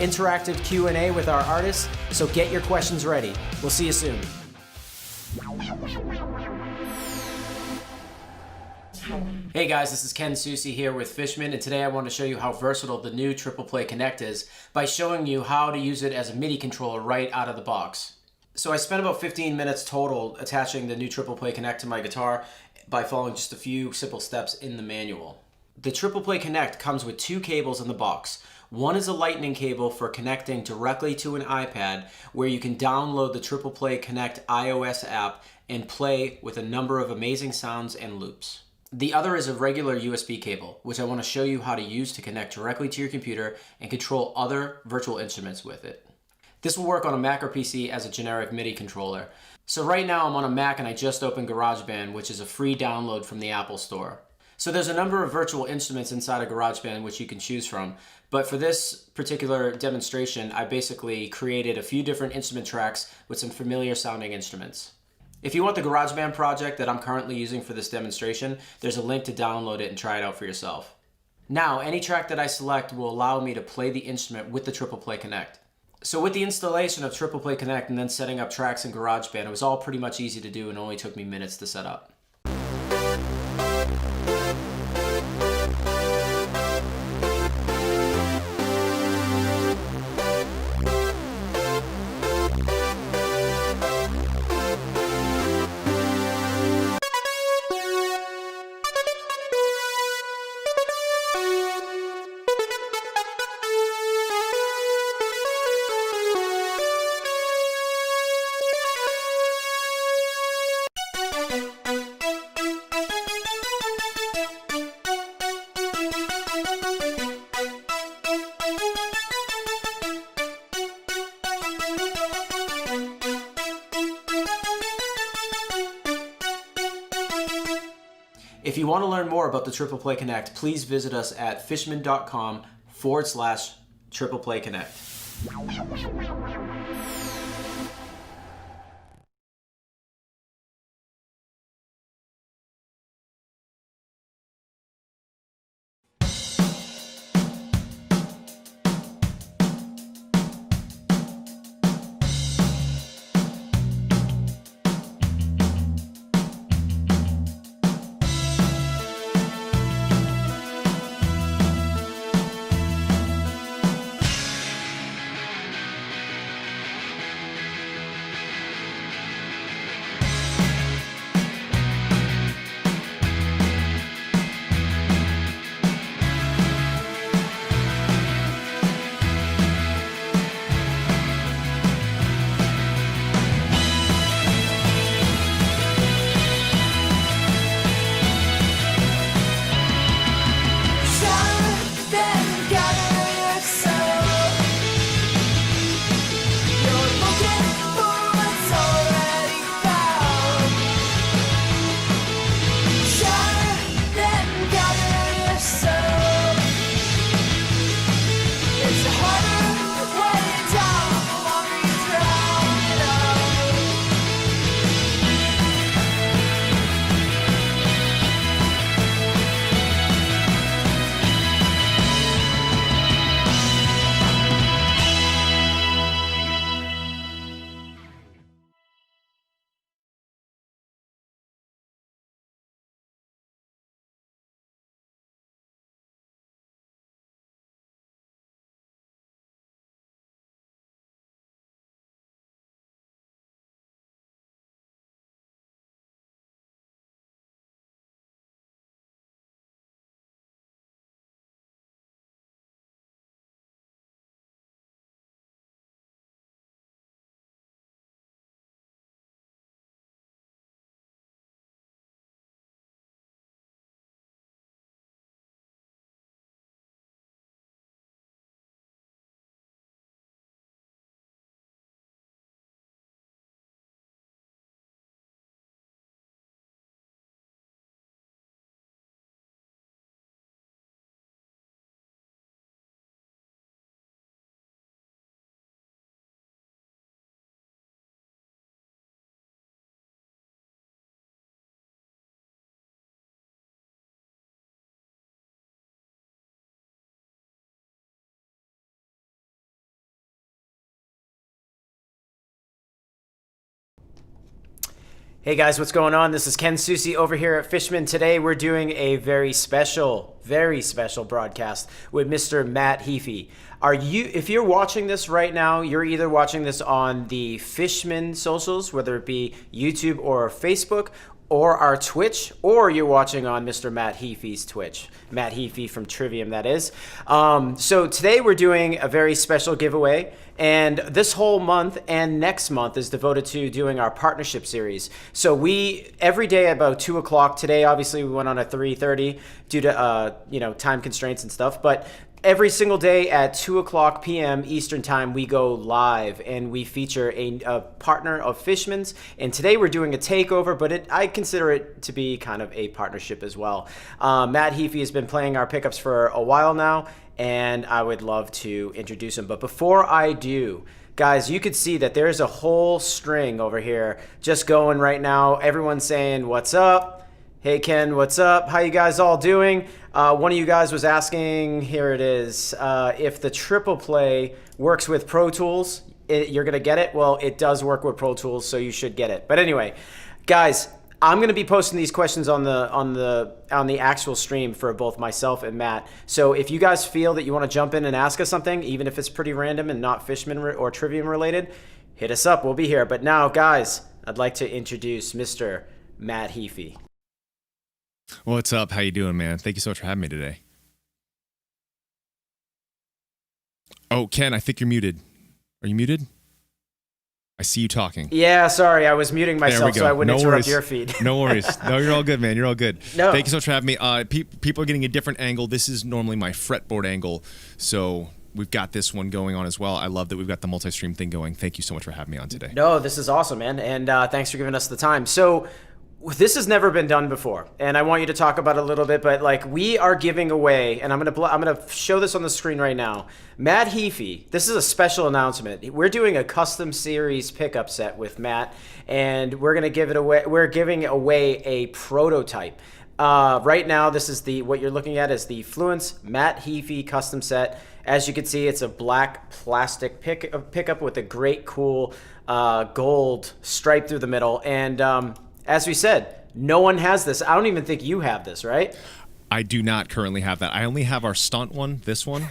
interactive Q&A with our artists, so get your questions ready. We'll see you soon. Hey guys, this is Ken Susi here with Fishman, and today I want to show you how versatile the new Triple Play Connect is by showing you how to use it as a MIDI controller right out of the box. So I spent about 15 minutes total attaching the new Triple Play Connect to my guitar by following just a few simple steps in the manual. The Triple Play Connect comes with two cables in the box. One is a lightning cable for connecting directly to an iPad, where you can download the Triple Play Connect iOS app and play with a number of amazing sounds and loops. The other is a regular USB cable, which I want to show you how to use to connect directly to your computer and control other virtual instruments with it. This will work on a Mac or PC as a generic MIDI controller. So right now I'm on a Mac and I just opened GarageBand, which is a free download from the Apple Store. So there's a number of virtual instruments inside of GarageBand which you can choose from. But for this particular demonstration, I basically created a few different instrument tracks with some familiar sounding instruments. If you want the GarageBand project that I'm currently using for this demonstration, there's a link to download it and try it out for yourself. Now, any track that I select will allow me to play the instrument with the Triple Play Connect. So with the installation of Triple Play Connect and then setting up tracks in GarageBand, it was all pretty much easy to do and only took me minutes to set up. If you want to learn more about the Triple Play Connect, please visit us at fishman.com/Triple Play Connect. Hey guys, what's going on? This is Ken Susi over here at Fishman. Today we're doing a very special broadcast with Mr. Matt Heafy. If you're watching this right now, you're either watching this on the Fishman socials, whether it be YouTube or Facebook, or our Twitch, or you're watching on Mr. Matt Heafy's Twitch. Matt Heafy from Trivium, that is. So today we're doing a very special giveaway, and this whole month and next month is devoted to doing our partnership series. So every day at about 2 o'clock, today obviously we went on at 3:30 due to time constraints and stuff, but every single day at 2 o'clock p.m. Eastern time, we go live and we feature a partner of Fishman's. And today we're doing a takeover, but I consider it to be kind of a partnership as well. Matt Heafy has been playing our pickups for a while now, and I would love to introduce him. But before I do, guys, you could see that there's a whole string over here just going right now. Everyone's saying, "What's up? Hey Ken, what's up? How you guys all doing?" One of you guys was asking, here it is, if the triple play works with Pro Tools, you're gonna get it. Well, it does work with Pro Tools, so you should get it. But anyway, guys, I'm gonna be posting these questions on the actual stream for both myself and Matt. So if you guys feel that you want to jump in and ask us something, even if it's pretty random and not Fishman or Trivium related, hit us up. We'll be here. But now, guys, I'd like to introduce Mr. Matt Heafy. What's up? How you doing, man? Thank you so much for having me today. Oh, Ken, I think you're muted. Are you muted? I see you talking. Yeah, sorry. I was muting myself so I wouldn't interrupt your feed. No worries. No, you're all good, man. You're all good. No. Thank you so much for having me. People are getting a different angle. This is normally my fretboard angle, so we've got this one going on as well. I love that we've got the multi-stream thing going. Thank you so much for having me on today. No, this is awesome, man. And thanks for giving us the time. So this has never been done before, and I want you to talk about it a little bit, but like we are giving away, and I'm gonna show this on the screen right now. Matt Heafy, this is a special announcement. We're doing a custom series pickup set with Matt, and we're gonna give it away. We're giving away a prototype. Right now, this is what you're looking at is the Fluence Matt Heafy custom set. As you can see, it's a black plastic pickup with a great cool gold stripe through the middle, and as we said, no one has this. I don't even think you have this, right? I do not currently have that. I only have our stunt one, this one.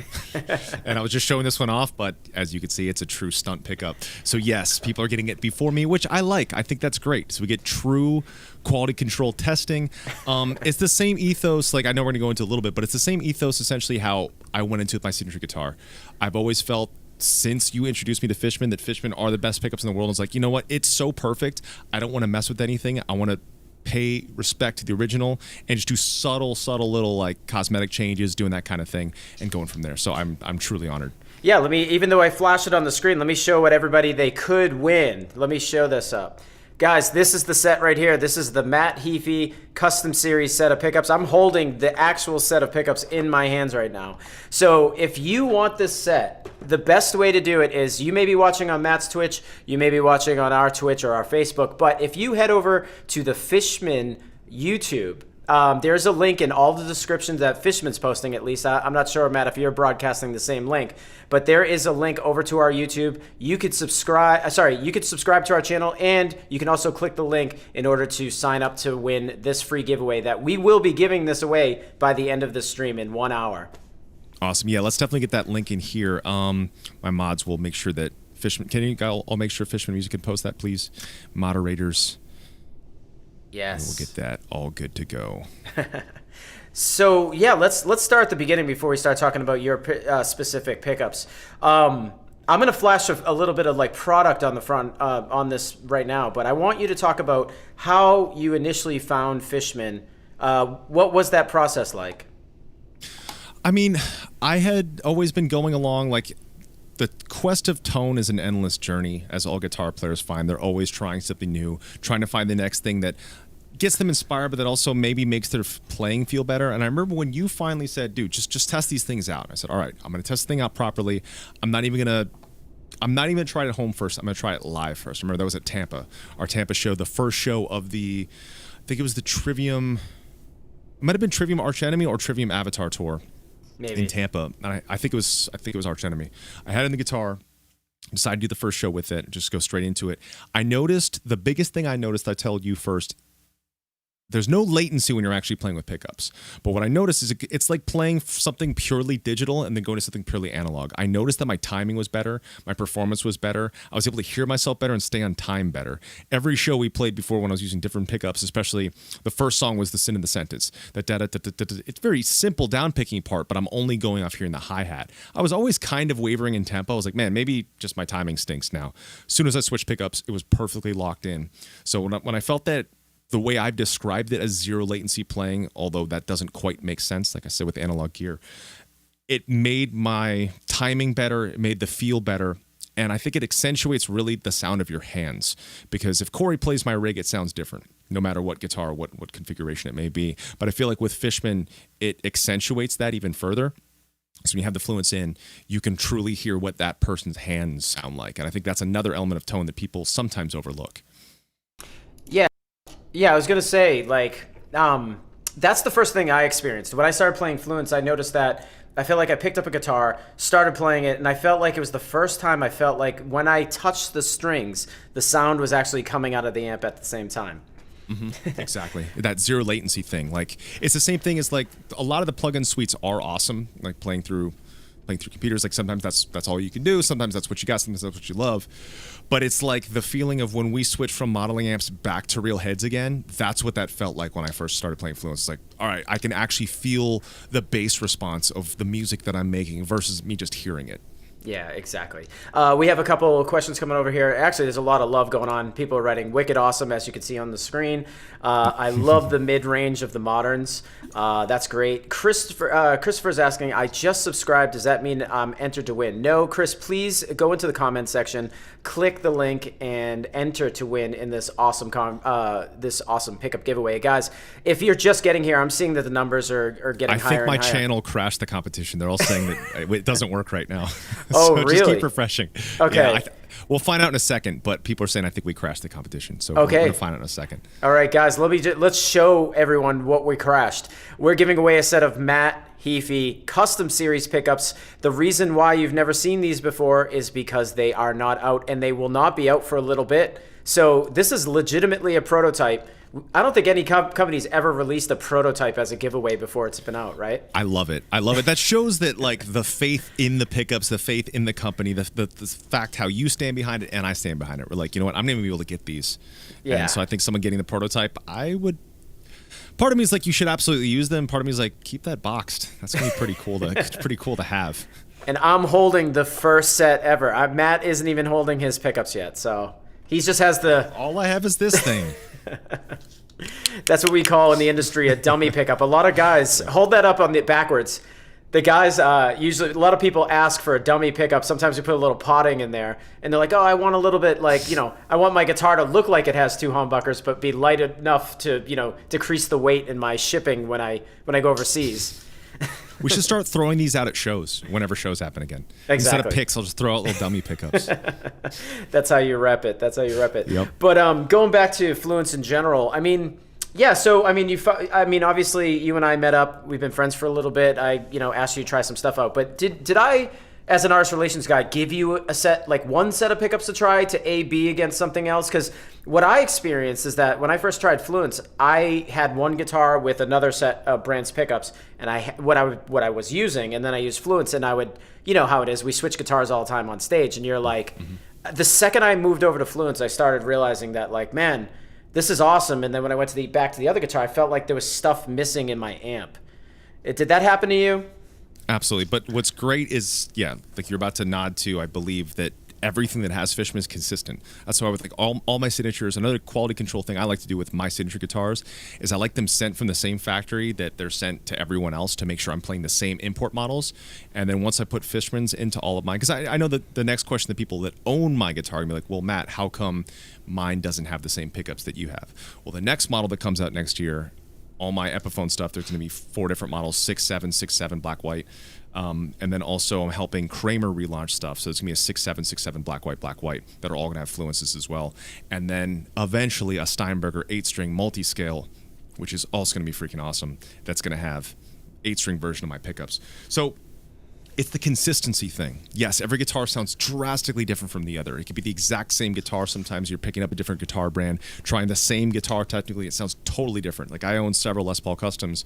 And I was just showing this one off, but as you can see, it's a true stunt pickup. So yes, people are getting it before me, which I like. I think that's great. So we get true quality control testing. It's the same ethos, like I know we're gonna go into a little bit, but it's the same ethos essentially how I went into my signature guitar. I've always felt since you introduced me to Fishman, that Fishman are the best pickups in the world. It's like, you know what? It's so perfect. I don't want to mess with anything. I want to pay respect to the original and just do subtle little like cosmetic changes, doing that kind of thing and going from there. So I'm truly honored. Yeah, even though I flash it on the screen, let me show what everybody they could win. Let me show this up. Guys, this is the set right here. This is the Matt Heafy custom series set of pickups. I'm holding the actual set of pickups in my hands right now. So if you want this set, the best way to do it is you may be watching on Matt's Twitch, you may be watching on our Twitch or our Facebook, but if you head over to the Fishman YouTube, there's a link in all the descriptions that Fishman's posting, at least. I'm not sure, Matt, if you're broadcasting the same link, but there is a link over to our YouTube. You could subscribe to our channel, and you can also click the link in order to sign up to win this free giveaway that we will be giving this away by the end of the stream in 1 hour. Awesome. Yeah, let's definitely get that link in here. My mods will make sure that Fishman, I'll make sure Fishman Music can post that, please. Moderators. Yes. And we'll get that all good to go. So yeah, let's start at the beginning before we start talking about your specific pickups. I'm gonna flash a little bit of like product on the front on this right now, but I want you to talk about how you initially found Fishman. What was that process like? I mean, I had always been going along like. The quest of tone is an endless journey, as all guitar players find. They're always trying something new, trying to find the next thing that gets them inspired, but that also maybe makes their playing feel better. And I remember when you finally said, dude, just test these things out. I said, all right, I'm going to test the thing out properly. I'm not even going to try it at home first. I'm going to try it live first. Remember, that was at Tampa. Our Tampa show, the first show of I think it was the Trivium, it might have been Trivium Arch Enemy or Trivium Avatar Tour. Maybe. In Tampa. I think it was Arch Enemy. I had it in the guitar. Decided to do the first show with it, just go straight into it. I noticed, the biggest thing I noticed, I told you first, there's no latency when you're actually playing with pickups. But what I noticed is it's like playing something purely digital and then going to something purely analog. I noticed that my timing was better, my performance was better, I was able to hear myself better and stay on time better. Every show we played before when I was using different pickups, especially the first song was the Sin in the Sentence. It's very simple down picking part, but I'm only going off hearing the hi-hat. I was always kind of wavering in tempo. I was like, man, maybe just my timing stinks now. As soon as I switched pickups, it was perfectly locked in. So when I felt that the way I've described it as zero latency playing, although that doesn't quite make sense, like I said with analog gear, it made my timing better, it made the feel better, and I think it accentuates really the sound of your hands. Because if Corey plays my rig, it sounds different, no matter what guitar, what configuration it may be. But I feel like with Fishman, it accentuates that even further. So when you have the Fluence in, you can truly hear what that person's hands sound like. And I think that's another element of tone that people sometimes overlook. Yeah, I was gonna say, like, that's the first thing I experienced. When I started playing Fluence, I noticed that I felt like I picked up a guitar, started playing it, and I felt like it was the first time I felt like when I touched the strings, the sound was actually coming out of the amp at the same time. Mm-hmm. Exactly. That zero latency thing. Like, it's the same thing as, like, a lot of the plugin suites are awesome, like playing through computers. Like, sometimes that's all you can do, sometimes that's what you got, sometimes that's what you love. But it's like the feeling of when we switched from modeling amps back to real heads again, that's what that felt like when I first started playing Fluence. It's like, all right, I can actually feel the bass response of the music that I'm making versus me just hearing it. Yeah, exactly. We have a couple of questions coming over here. Actually, there's a lot of love going on. People are writing wicked awesome, as you can see on the screen. I love the mid-range of the moderns. That's great. Christopher's asking, I just subscribed. Does that mean I'm entered to win? No, Chris, please go into the comments section, click the link, and enter to win in this awesome pickup giveaway. Guys, if you're just getting here, I'm seeing that the numbers are getting higher and higher. I think my channel crashed the competition. They're all saying that it doesn't work right now. Oh, so really? Just keep refreshing. Okay. Yeah, we'll find out in a second, but people are saying I think we crashed the competition. So okay. We're going to find out in a second. All right, guys, let's show everyone what we crashed. We're giving away a set of Matt Heafy custom series pickups. The reason why you've never seen these before is because they are not out, and they will not be out for a little bit. So this is legitimately a prototype. I don't think any company's ever released a prototype as a giveaway before it's been out, right? I love it. That shows that, like, the faith in the pickups, the faith in the company, the fact how you stand behind it and I stand behind it. We're like, you know what? I'm not even gonna be able to get these. Yeah. And so I think someone getting the prototype, part of me is like, you should absolutely use them. Part of me is like, keep that boxed. That's gonna be pretty cool to have. And I'm holding the first set ever. Matt isn't even holding his pickups yet, so he just has the. All I have is this thing. That's what we call in the industry a dummy pickup. A lot of guys hold that up on the backwards. The guys usually, a lot of people ask for a dummy pickup. Sometimes we put a little potting in there, and they're like, "Oh, I want a little bit, like, I want my guitar to look like it has 2 humbuckers, but be light enough to, decrease the weight in my shipping when I go overseas." We should start throwing these out at shows whenever shows happen again. Exactly. Instead of picks, I'll just throw out little dummy pickups. That's how you rep it. Yep. But going back to Fluence in general, yeah. So obviously you and I met up. We've been friends for a little bit. I asked you to try some stuff out. But did I, as an artist relations guy, give you one set of pickups to try to A/B against something else? Because what I experienced is that when I first tried Fluence, I had one guitar with another set of Brandt's pickups, and what I was using, and then I used Fluence, and I would, how it is, we switch guitars all the time on stage, and you're like, the second I moved over to Fluence, I started realizing that, like, man, this is awesome. And then when I went back to the other guitar, I felt like there was stuff missing in my amp. Did that happen to you? Absolutely. But what's great is, like you're about to nod to, I believe that everything that has Fishman is consistent. That's why with like all my signatures, another quality control thing I like to do with my signature guitars is I like them sent from the same factory that they're sent to everyone else to make sure I'm playing the same import models. And then once I put Fishman's into all of mine, because I know that the next question, the people that own my guitar are gonna be like, well, Matt, how come mine doesn't have the same pickups that you have? Well, the next model that comes out next year, all my Epiphone stuff, there's going to be 4 different models, 6.7, 6.7, black, white. And then also I'm helping Kramer relaunch stuff. So it's going to be a 6.7, 6.7, black, white, that are all going to have Fluences as well. And then eventually a Steinberger 8-string multi-scale, which is also going to be freaking awesome. That's going to have 8-string version of my pickups. So It's the consistency thing. Yes, every guitar sounds drastically different from the other. It could be the exact same guitar. Sometimes you're picking up a different guitar brand, trying the same guitar. Technically, it sounds totally different. Like I own several Les Paul Customs,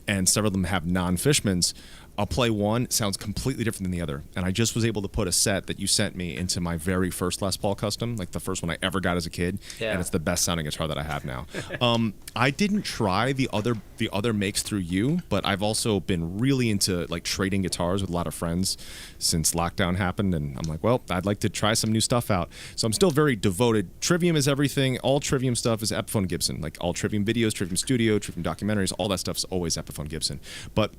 and several of them have non-Fishmans. I'll play one, it sounds completely different than the other. And I just was able to put a set that you sent me into my very first Les Paul Custom, like the first one I ever got as a kid, and it's the best sounding guitar that I have now. I didn't try the other makes through you, but I've also been really into like trading guitars with a lot of friends since lockdown happened, and I'm like, well, I'd like to try some new stuff out. So I'm still very devoted. Trivium is everything. All Trivium stuff is Epiphone Gibson. Like all Trivium videos, Trivium Studio, Trivium documentaries, all that stuff's always Epiphone Gibson. But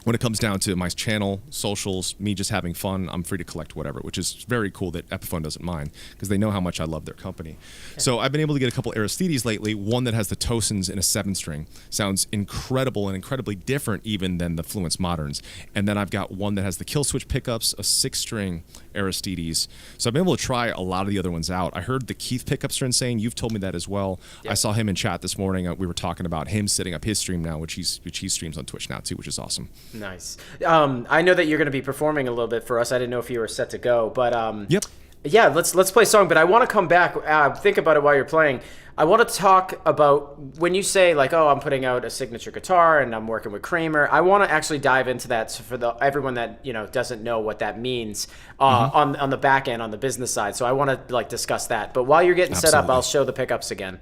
when it comes down to my channel, socials, me just having fun, I'm free to collect whatever, which is very cool that Epiphone doesn't mind because they know how much I love their company. Okay. So I've been able to get a couple Aristides lately, one that has the Tosins in a 7-string. Sounds incredible and incredibly different even than the Fluence Moderns. And then I've got one that has the Kill Switch pickups, a 6-string Aristides. So I've been able to try a lot of the other ones out. I heard the Keith pickups are insane. You've told me that as well. Yep. I saw him in chat this morning. We were talking about him setting up his stream now, which he streams on Twitch now too, which is awesome. Nice. I know that you're going to be performing a little bit for us. I didn't know if you were set to go, but yep. Yeah, let's play a song. But I want to come back. Think about it while you're playing. I want to talk about when you say like, oh, I'm putting out a signature guitar and I'm working with Kramer. I want to actually dive into that for everyone that doesn't know what that means on the back end, on the business side. So I want to like discuss that. But while you're getting set up, I'll show the pickups again.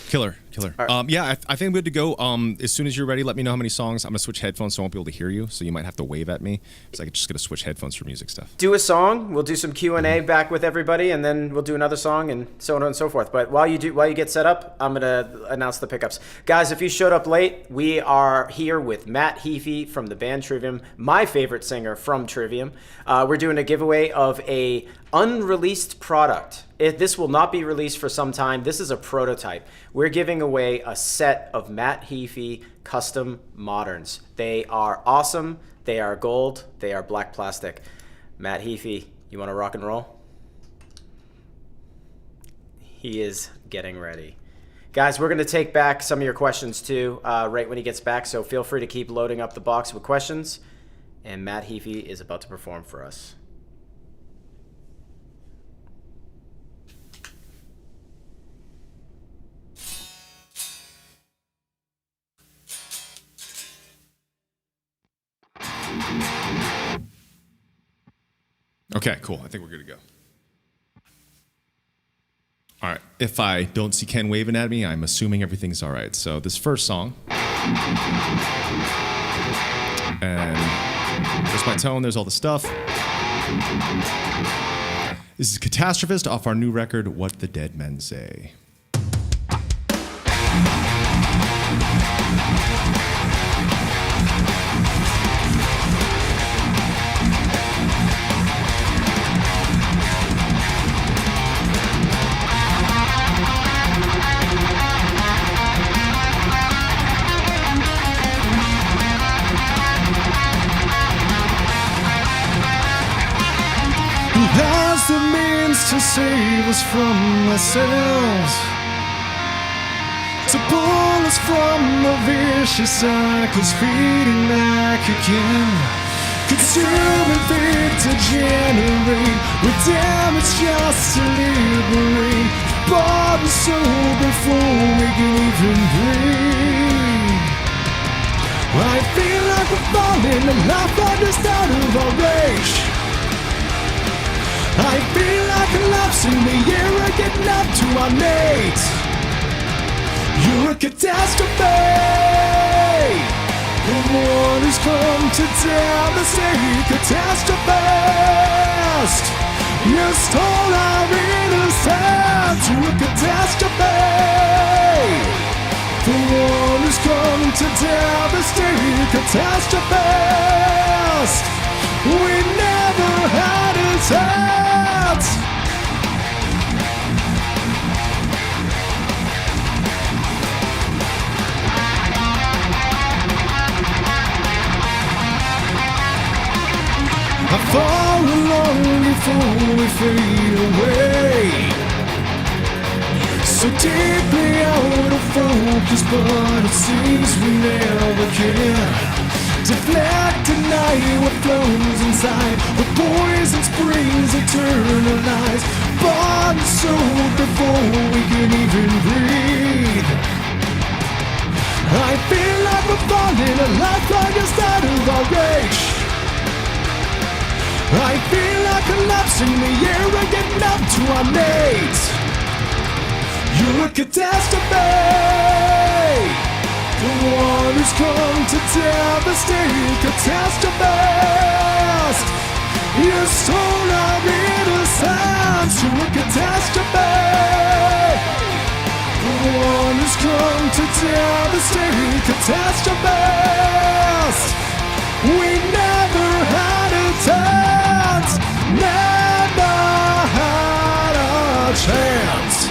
Killer. Right. Yeah, I think I'm good to go. As soon as you're ready, let me know how many songs. I'm going to switch headphones so I won't be able to hear you, so you might have to wave at me. Because I'm just going to switch headphones for music stuff. Do a song. We'll do some Q&A back with everybody, and then we'll do another song, and so on and so forth. But while you get set up, I'm going to announce the pickups. Guys, if you showed up late, we are here with Matt Heafy from the band Trivium, my favorite singer from Trivium. We're doing a giveaway of a unreleased product. This will not be released for some time. This is a prototype. We're giving away a set of Matt Heafy custom moderns. They are awesome. They are gold. They are black plastic. Matt Heafy, you want to rock and roll? He is getting ready. Guys, we're going to take back some of your questions too right when he gets back, so feel free to keep loading up the box with questions. And Matt Heafy is about to perform for us. Okay, cool. I think we're good to go. All right. If I don't see Ken waving at me, I'm assuming everything's all right. So this first song, and there's my tone, there's all the stuff. This is Catastrophist off our new record, What the Dead Men Say. Who has the means to save us from ourselves, to pull us from the vicious cycles feeding back again, consume and feed to generate, with damage just to liberate, bought and sold before we can even breathe. I feel like we're falling and life just out of our reach. I feel like collapsing the air and getting up to our knees. You're a catastrophe. The one who's come to devastate. Catastrophist. You stole our innocence. You're a catastrophe. The one who's come to devastate. Catastrophist. We never had a chance. I fall along before we fade away, so deeply out of focus, but it seems we never can. Deflect tonight what flows inside. The poison springs eternalize. Bought and sold before we can even breathe. I feel like we're falling, a lifeline just out of our reach. I feel like collapsing the air and getting up to our mates. You're a catastrophe, the one who's come to devastate. Catastrophist, you stole our innocence. You're a catastrophe, the one who's come to devastate. Catastrophist, we never had a chance. Never had a chance.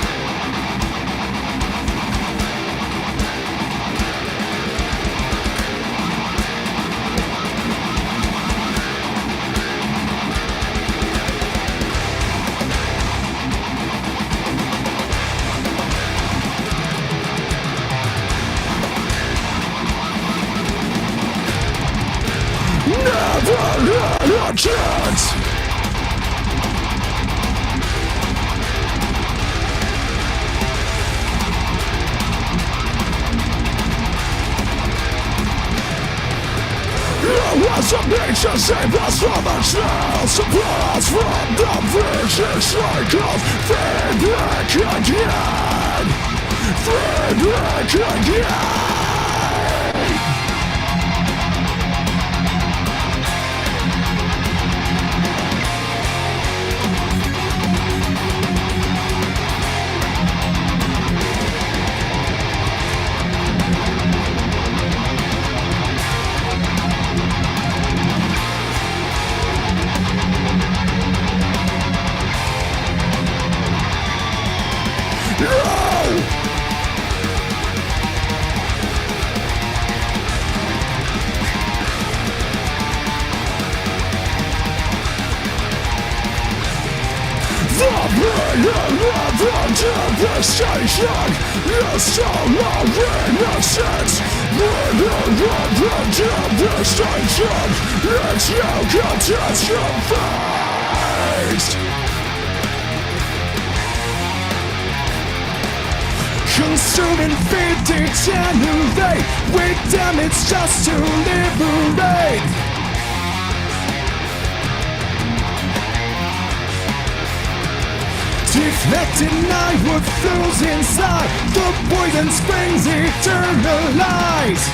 Never had a chance. Was a nature save us from ourselves, support us from the vicious cycles. Fade back again, fade back again. Devastation, you stole our innocence. Murder of the devastation, it's you catastrophized. Consuming feed degenerate, with damage just to liberate. Deflected night what flows inside. The poison springs eternalize.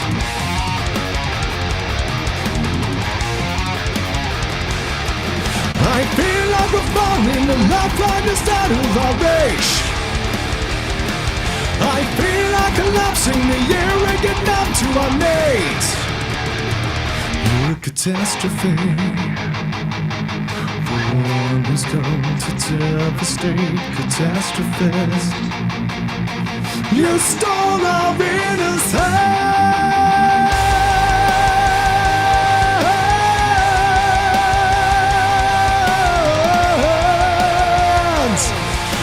I feel like we're falling, the lifeline just out of our reach. I feel like collapsing the air and getting up to our mates. You're a catastrophe, one who's come to devastate. Catastrophist, you stole our innocence.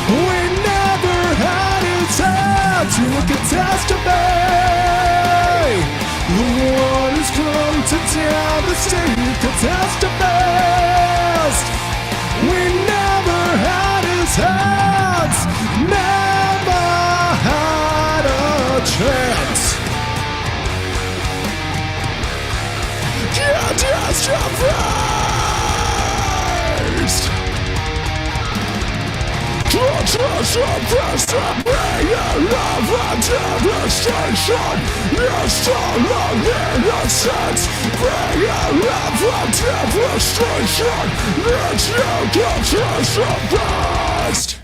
We never had a chance. You're a catastrophe, the one who's come to devastate. Catastrophist, we never had a chance, never had a chance. Catastrophized. Catastrophized, the pain of a devastation. You stole our innocence. Pain of a devastation. It's you catastrophized.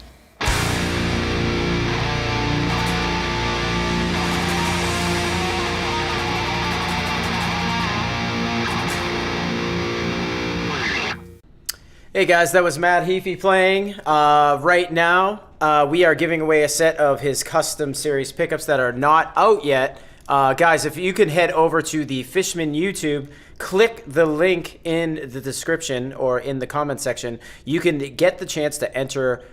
Hey guys, that was Matt Heafy playing. Right now, we are giving away a set of his custom series pickups that are not out yet. Guys, if you can head over to the Fishman YouTube, click the link in the description or in the comment section, you can get the chance to enter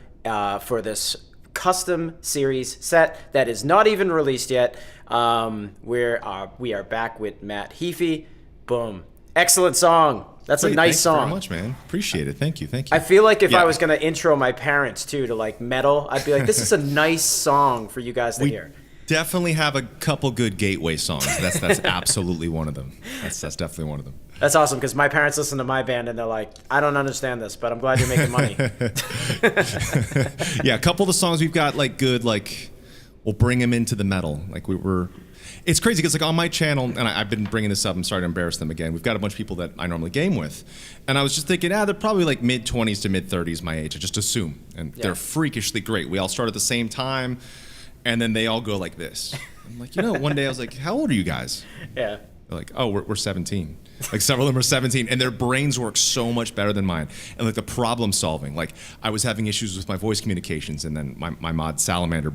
for this custom series set that is not even released yet. We are back with Matt Heafy. Boom. Excellent song. That's a nice song. Thank you very much, man. Appreciate it. Thank you. I feel like if I was going to intro my parents, too, to, like, metal, I'd be like, this is a nice song for you guys to hear. Definitely have a couple good gateway songs. That's absolutely one of them. That's definitely one of them. That's awesome, because my parents listen to my band, and they're like, I don't understand this, but I'm glad you're making money. Yeah, a couple of the songs we've got, like, good, like, we'll bring them into the metal. Like, it's crazy, because, like, on my channel, and I've been bringing this up, I'm sorry to embarrass them again, we've got a bunch of people that I normally game with. And I was just thinking, they're probably, like, mid-20s to mid-30s my age. I just assume. And they're freakishly great. We all start at the same time, and then they all go like this. I'm like, one day I was like, how old are you guys? Yeah. They're like, oh, we're 17. Like, several of them are 17, and their brains work so much better than mine. And, like, the problem solving. Like, I was having issues with my voice communications, and then my mod, Salamander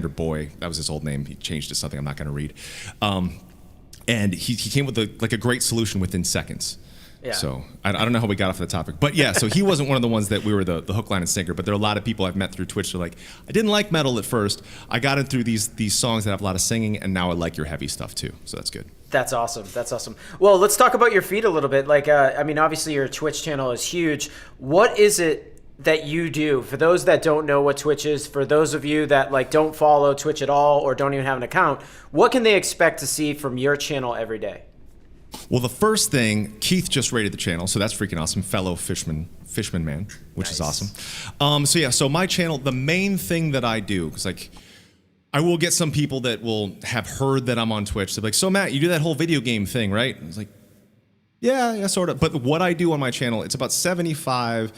Boy, that was his old name. He changed to something I'm not going to read. And he came with a great solution within seconds. Yeah. So I don't know how we got off the topic, but yeah. So he wasn't one of the ones that we were the hook, line, and sinker. But there are a lot of people I've met through Twitch. They're like, I didn't like metal at first. I got in through these songs that have a lot of singing, and now I like your heavy stuff too. So that's good. That's awesome. That's awesome. Well, let's talk about your feed a little bit. Like, I mean, obviously your Twitch channel is huge. What is it that you do? For those that don't know what Twitch is, for those of you that like don't follow Twitch at all or don't even have an account, what can they expect to see from your channel every day? Well, the first thing, Keith just rated the channel, so that's freaking awesome. Fellow Fishman man, which is awesome. So my channel, the main thing that I do, because like I will get some people that will have heard that I'm on Twitch. They're like, so Matt, you do that whole video game thing, right? I was like, yeah, sort of. But what I do on my channel, it's about 75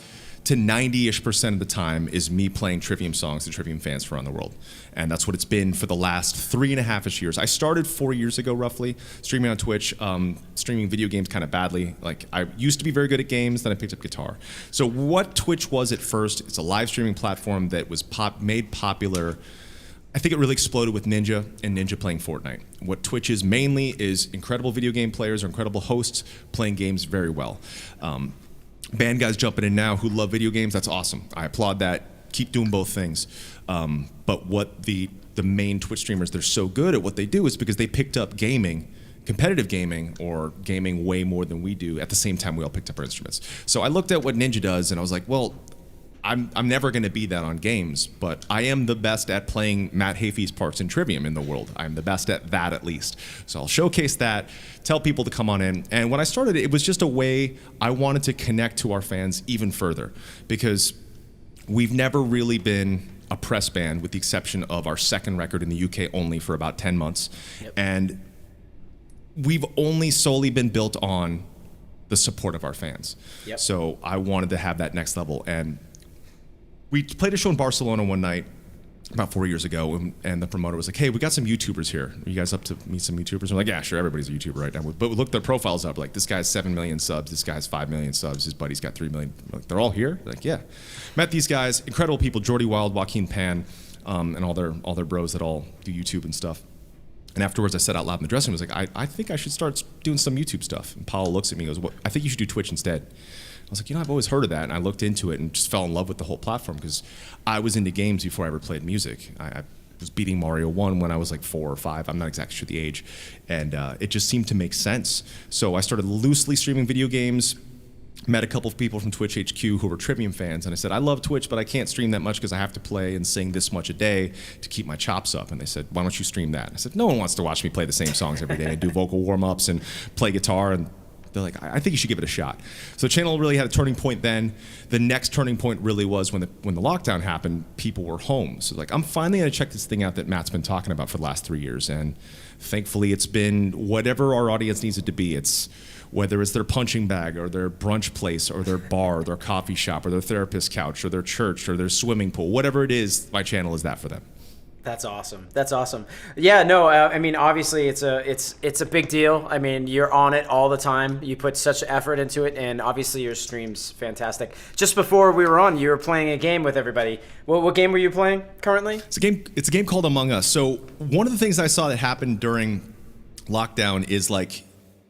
to 90-ish% of the time is me playing Trivium songs to Trivium fans from around the world. And that's what it's been for the last 3.5-ish years. I started 4 years ago, roughly, streaming on Twitch, streaming video games kind of badly. Like, I used to be very good at games, then I picked up guitar. So what Twitch was at first, it's a live streaming platform that was made popular. I think it really exploded with Ninja and Ninja playing Fortnite. What Twitch is mainly is incredible video game players or incredible hosts playing games very well. Band guys jumping in now who love video games, that's awesome. I applaud that. Keep doing both things. But what the main Twitch streamers, they're so good at what they do is because they picked up gaming, competitive gaming, or gaming way more than we do at the same time we all picked up our instruments. So I looked at what Ninja does and I was like, well, I'm never going to be that on games, but I am the best at playing Matt Heafy's parts in Trivium in the world. I'm the best at that, at least. So I'll showcase that, tell people to come on in. And when I started, it was just a way I wanted to connect to our fans even further, because we've never really been a press band, with the exception of our second record in the UK only for about 10 months. Yep. And we've only solely been built on the support of our fans. Yep. So I wanted to have that next level. And we played a show in Barcelona one night about 4 years ago, and the promoter was like, hey, we got some YouTubers here. Are you guys up to meet some YouTubers? We're like, yeah, sure, everybody's a YouTuber right now. But we looked their profiles up, like, this guy's 7 million subs, this guy's 5 million subs, his buddy's got 3 million. Like, they're all here? Like, yeah. Met these guys, incredible people, Jordy Wild, Joaquin Pan, and all their bros that all do YouTube and stuff. And afterwards, I said out loud in the dressing room, I was like, I think I should start doing some YouTube stuff. And Paul looks at me and goes, I think you should do Twitch instead. I was like, I've always heard of that. And I looked into it and just fell in love with the whole platform, because I was into games before I ever played music. I was beating Mario 1 when I was like 4 or 5. I'm not exactly sure the age. And it just seemed to make sense. So I started loosely streaming video games, met a couple of people from Twitch HQ who were Trivium fans. And I said, I love Twitch, but I can't stream that much because I have to play and sing this much a day to keep my chops up. And they said, why don't you stream that? And I said, no one wants to watch me play the same songs every day. I do vocal warm-ups and play guitar, and they're like, I think you should give it a shot. So the channel really had a turning point then. The next turning point really was when the lockdown happened, people were home. So like, I'm finally gonna check this thing out that Matt's been talking about for the last 3 years. And thankfully it's been whatever our audience needs it to be. It's whether it's their punching bag or their brunch place or their bar or their coffee shop or their therapist's couch or their church or their swimming pool, whatever it is, my channel is that for them. That's awesome. That's awesome. Yeah, no, I mean, obviously it's a big deal. I mean, you're on it all the time. You put such effort into it, and obviously your stream's fantastic. Just before we were on, you were playing a game with everybody. What game were you playing currently? It's a game called Among Us. So one of the things I saw that happened during lockdown is like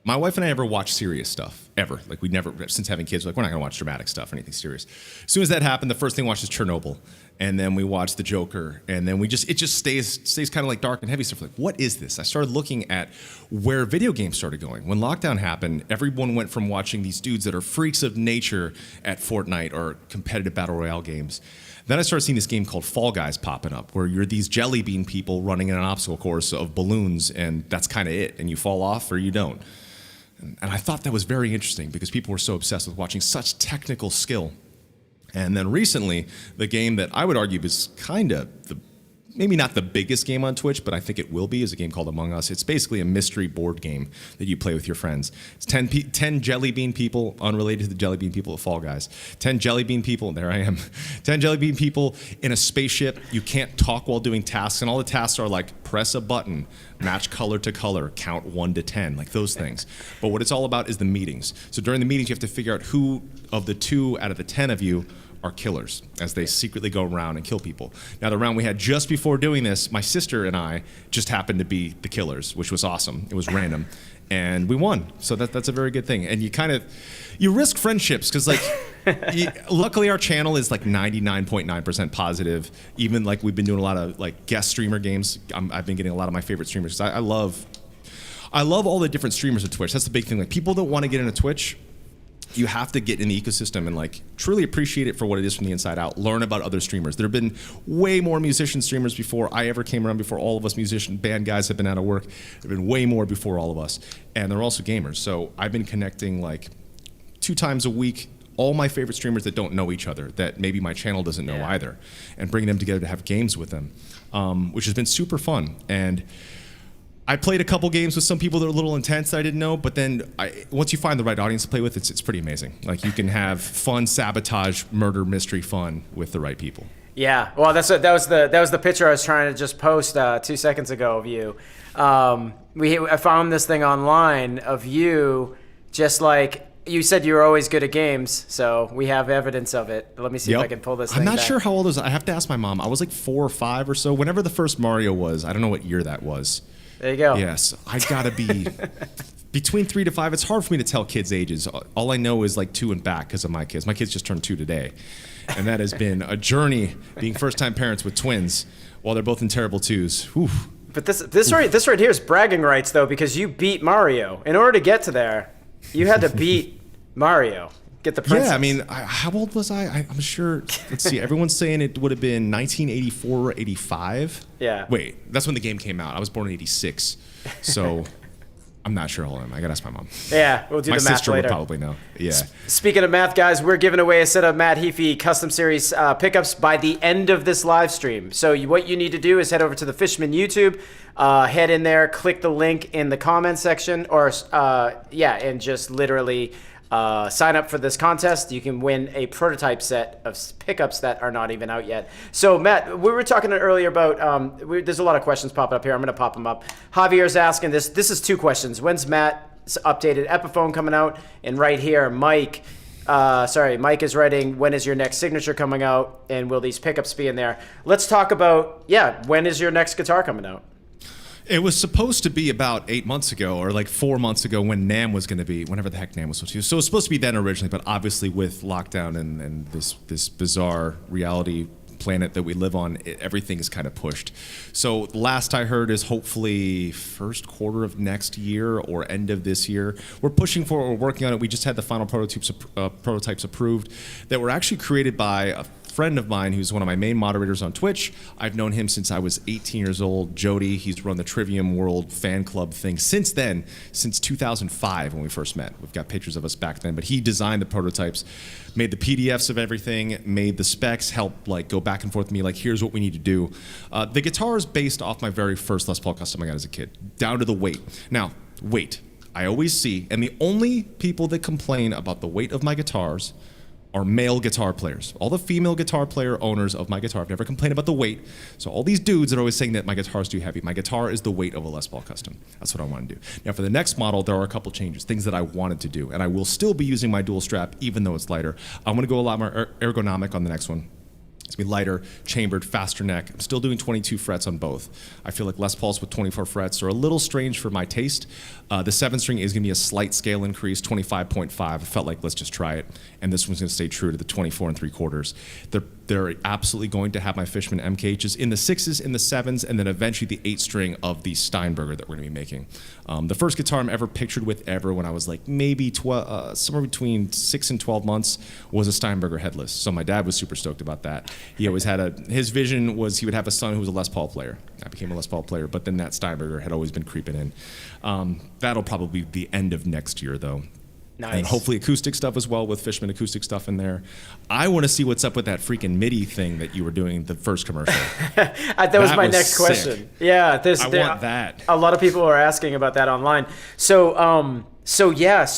My wife and I never watch serious stuff, ever. Like, we never, since having kids, we're not going to watch dramatic stuff or anything serious. As soon as that happened, the first thing we watched is Chernobyl. And then we watched The Joker. And then it just stays kind of like dark and heavy stuff. Like, what is this? I started looking at where video games started going. When lockdown happened, everyone went from watching these dudes that are freaks of nature at Fortnite or competitive battle royale games. Then I started seeing this game called Fall Guys popping up, where you're these jelly bean people running in an obstacle course of balloons, and that's kind of it. And you fall off or you don't. And I thought that was very interesting because people were so obsessed with watching such technical skill. And then recently, the game that I would argue is kind of maybe not the biggest game on Twitch, but I think it will be, is a game called Among Us. It's basically a mystery board game that you play with your friends. It's 10 jelly bean people, unrelated to the jelly bean people of Fall Guys. 10 jelly bean people, there I am. 10 jelly bean people in a spaceship. You can't talk while doing tasks, and all the tasks are like press a button, match color to color, count 1 to 10, like those things. But what it's all about is the meetings. So during the meetings, you have to figure out who of the 2 out of the 10 of you are killers as they secretly go around and kill people. Now, the round we had just before doing this, my sister and I just happened to be the killers, which was awesome. It was random. And we won. So that's a very good thing. And you risk friendships because, like, luckily our channel is like 99.9% positive. Even like we've been doing a lot of like guest streamer games. I've been getting a lot of my favorite streamers. I love all the different streamers of Twitch. That's the big thing. Like, people that want to get into Twitch, you have to get in the ecosystem and like truly appreciate it for what it is from the inside out. Learn about other streamers. There have been way more musician streamers before I ever came around, before all of us musician band guys have been out of work. There have been way more before all of us. And they're also gamers. So I've been connecting like 2 times a week all my favorite streamers that don't know each other, that maybe my channel doesn't know either, and bringing them together to have games with them, which has been super fun. And I played a couple games with some people that were a little intense that I didn't know, but then once you find the right audience to play with, it's pretty amazing. Like, you can have fun sabotage, murder, mystery fun with the right people. Yeah, well, that was the picture I was trying to just post 2 seconds ago of you. I found this thing online of you, just like you said you were always good at games, so we have evidence of it. Let me see if I can pull this thing I'm not back. sure how old I was. I have to ask my mom. I was like 4 or 5 or so. Whenever the first Mario was, I don't know what year that was. There you go. Yes, I gotta be between 3 to 5. It's hard for me to tell kids' ages. All I know is like 2 and back because of my kids. My kids just turned 2 today, and that has been a journey being first-time parents with twins while they're both in terrible 2s. Whew. But this right here is bragging rights, though, because you beat Mario. In order to get to there, you had to beat Mario. Get the princess. Yeah, I mean, how old was I? I'm sure. Let's see. Everyone's saying it would have been 1984 or 85. Yeah. Wait, that's when the game came out. I was born in 86. So I'm not sure how old I am. I got to ask my mom. Yeah, we'll do my the math sister later. would probably know. Yeah. Speaking of math, guys, we're giving away a set of Matt Heafy Custom Series pickups by the end of this live stream. So what you need to do is head over to the Fishman YouTube, head in there, click the link in the comment section, or and just literally sign up for this contest. You can win a prototype set of pickups that are not even out yet. So, Matt, we were talking earlier about, there's a lot of questions popping up here. I'm going to pop them up. Javier's asking this. This is 2 questions. When's Matt's updated Epiphone coming out? And right here, Mike is writing, when is your next signature coming out? And will these pickups be in there? Let's talk about, when is your next guitar coming out? It was supposed to be about 8 months ago, or like 4 months ago, when NAMM was going to be, whenever the heck NAMM was supposed to be. So it was supposed to be then originally, but obviously with lockdown and this bizarre reality planet that we live on, everything is kind of pushed. So last I heard is hopefully first quarter of next year or end of this year. We're pushing for it. We're working on it. We just had the final prototypes approved that were actually created by a friend of mine who's one of my main moderators on Twitch. I've known him since I was 18 years old. Jody, he's run the Trivium World fan club thing since then, since 2005 when we first met. We've got pictures of us back then, but he designed the prototypes, made the PDFs of everything, made the specs, helped like go back and forth with me, like, here's what we need to do. The guitar is based off my very first Les Paul custom I got as a kid, down to the weight. Now, weight, I always see, and the only people that complain about the weight of my guitars are male guitar players. All the female guitar player owners of my guitar have never complained about the weight. So all these dudes are always saying that my guitar is too heavy. My guitar is the weight of a Les Paul custom. That's what I want to do. Now for the next model, there are a couple changes, things that I wanted to do, and I will still be using my dual strap even though it's lighter. I'm going to go a lot more ergonomic on the next one. It's going to be lighter, chambered, faster neck. I'm still doing 22 frets on both. I feel like Les Pauls with 24 frets are a little strange for my taste. The 7-string is going to be a slight scale increase, 25.5. I felt like let's just try it. And this one's going to stay true to the 24 3/4. They're absolutely going to have my Fishman MKHs in the 6s, in the 7s, and then eventually the 8-string of the Steinberger that we're going to be making. The first guitar I'm ever pictured with ever when I was like maybe somewhere between 6 and 12 months was a Steinberger headless. So my dad was super stoked about that. He always had his vision was he would have a son who was a Les Paul player. I became a Les Paul player, but then that Steinberger had always been creeping in. That'll probably be the end of next year though. Nice. And hopefully acoustic stuff as well with Fishman acoustic stuff in there. I want to see what's up with that freaking MIDI thing that you were doing the first commercial. that was my next sick. question. Yeah, I want that. A lot of people are asking about that online. So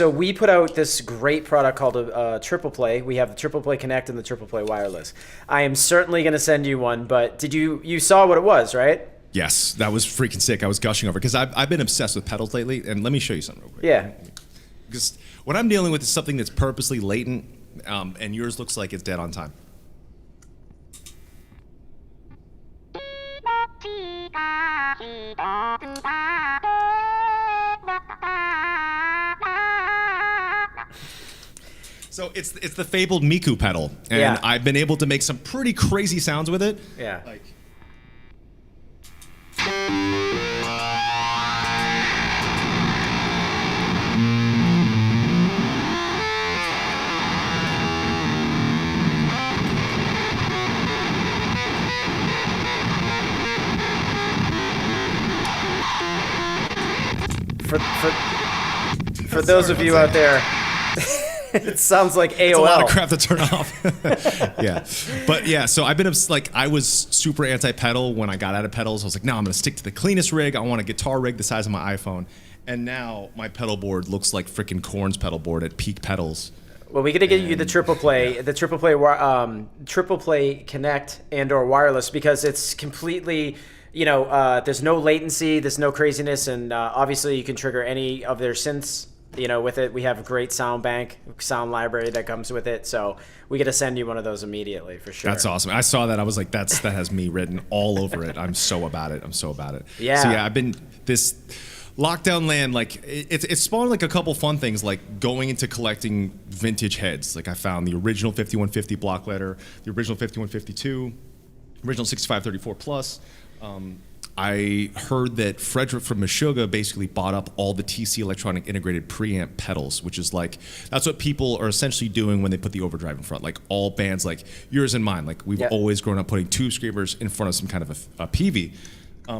we put out this great product called a Triple Play. We have the Triple Play Connect and the Triple Play Wireless. I am certainly going to send you one, but you saw what it was, right? Yes, that was freaking sick. I was gushing over because I've been obsessed with pedals lately, and let me show you something real quick. Yeah. Because what I'm dealing with is something that's purposely latent, and yours looks like it's dead on time. So it's the fabled Miku pedal, and Yeah. I've been able to make some pretty crazy sounds with it. Yeah. Like, For those of you out there, it sounds like AOL. it's a lot of crap to turn off. Yeah, but yeah. So I've been I was super anti-pedal when I got out of pedals. I was like, no, I'm gonna stick to the cleanest rig. I want a guitar rig the size of my iPhone. And now my pedal board looks like freaking Korn's pedal board at peak pedals. Well, we got to get you the Triple Play, the Triple Play Connect and/or wireless because it's completely, there's no latency, there's no craziness, and obviously you can trigger any of their synths. With it, we have a great sound library that comes with it. So we got to send you one of those immediately for sure. That's awesome. I saw that. I was like, that has me written all over it. I'm so about it. Yeah. So yeah, I've been this lockdown land. Like it's spawned like a couple fun things, like going into collecting vintage heads. Like I found the original 5150 block letter, the original 5152, original 6534 plus. I heard that Frederick from Meshuggah basically bought up all the TC Electronic integrated preamp pedals, which is like, that's what people are essentially doing when they put the overdrive in front. Like all bands, like yours and mine, like we've always grown up putting tube screamers in front of some kind of a PV.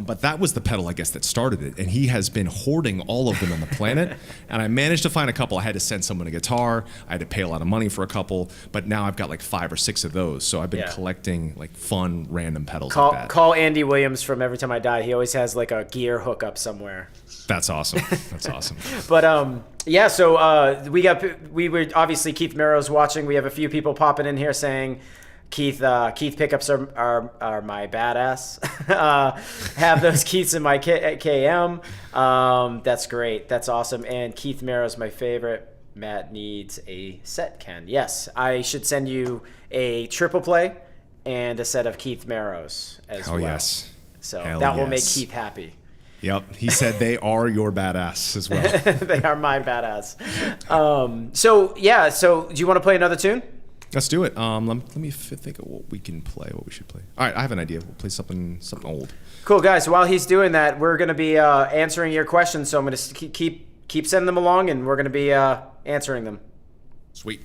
But that was the pedal, I guess, that started it. And he has been hoarding all of them on the planet. And I managed to find a couple. I had to send someone a guitar. I had to pay a lot of money for a couple. But now I've got like 5 or 6 of those. So I've been collecting like fun, random pedals like that. Call Andy Williams from Every Time I Die. He always has like a gear hookup somewhere. That's awesome. That's awesome. But yeah, so we were obviously Keith Merrow's watching. We have a few people popping in here saying Keith pickups are my badass. Have those Keiths in my KM. That's great. That's awesome. And Keith Merrow's my favorite. Matt needs a set, Ken. Yes, I should send you a Triple Play and a set of Keith Merrow's as well. Oh yes. So that will make Keith happy. Yep, he said they are your badass as well. They are my badass. So do you want to play another tune? Let's do it. Let me think of what we can play, what we should play. All right, I have an idea. We'll play something old. Cool, guys. While he's doing that, we're going to be answering your questions. So I'm going to keep sending them along, and we're going to be answering them. Sweet.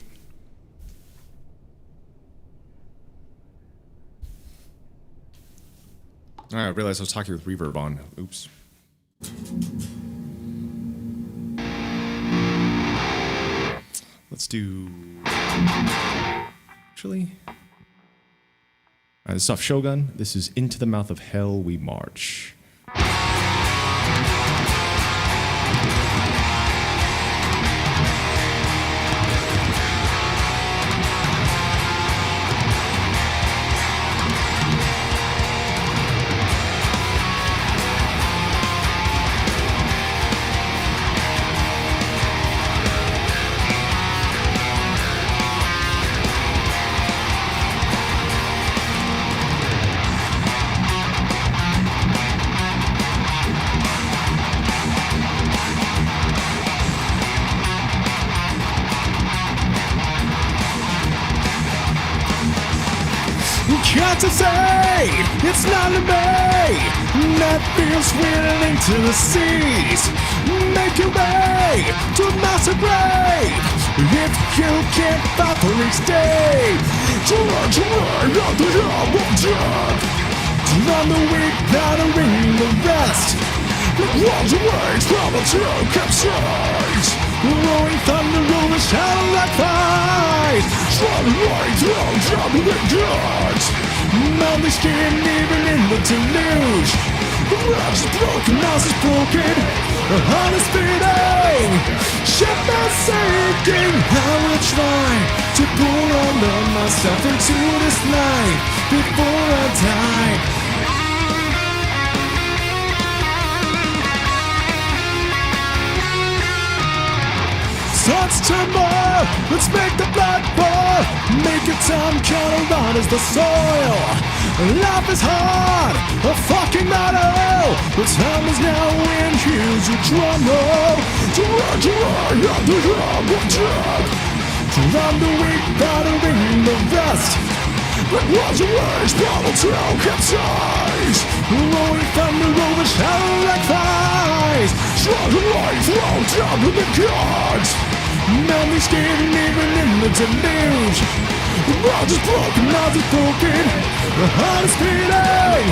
All right, I realized I was talking with reverb on. Oops. Let's do... Actually... this is off Shogun. This is Into the Mouth of Hell We March. got to say, it's not a me that feels willing to seize. Make your way to master grave if you can't fight for each day. To run out the job of death, to run the weak, battering the rest. It runs away from a true capsize. Roaring thunder over shadow like fight. Swallowing right through jumping guards. Mountain skin even in the deluge. The rocks is broken, house is broken. The heart is beating. Ship is sinking. I will try to pull under myself into this night before I die. Suns tremble, let's make the blood pour. Make it time, count around as the soil. Life is hard, a fucking battle. The time is now when here's your drum roll. To run out the job of death. To run the weak, battering the rest. Like was a race, battle to capsize. Rolling thunder over shadow like flies. Struggling right through top of the gods. Mountain skating even in the deluge. The world is broken, mouth is broken. The heart is beating.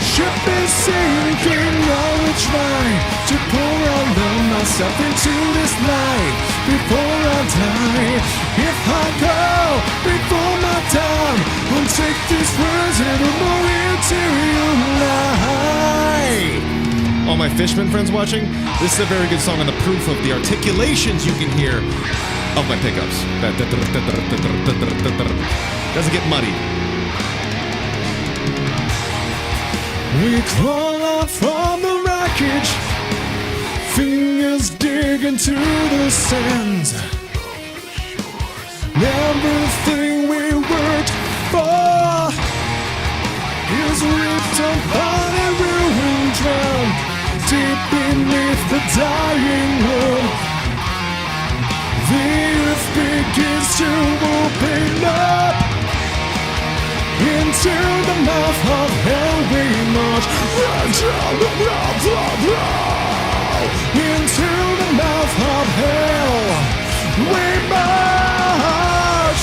Ship is sinking. I will try to pour under myself into this night before I die. If I go before my time, I'll take these words and it'll more into your life. All my Fishman friends watching, this is a very good song on the proof of the articulations you can hear of my pickups. Doesn't get muddy. We crawl out from the wreckage, fingers dig into the sands. Everything we worked for is ripped apart and ruined, drowned deep beneath the dying world. The earth begins to open up. Into the mouth of hell we march. Into the mouth of hell. Into the mouth of hell we march.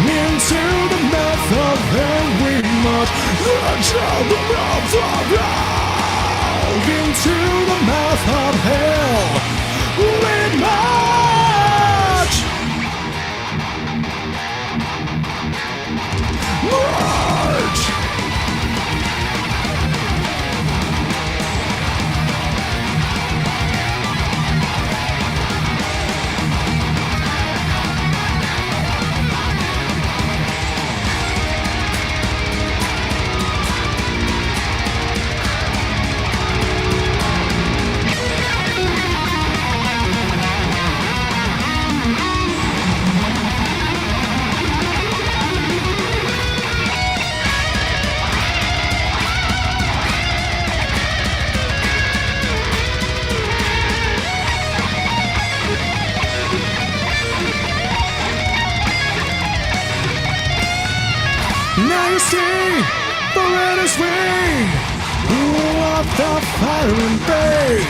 Into the mouth of hell we march. Into the mouth of hell. Into the mouth of hell we march. March! Now you see the red is ring. What the fire and bay.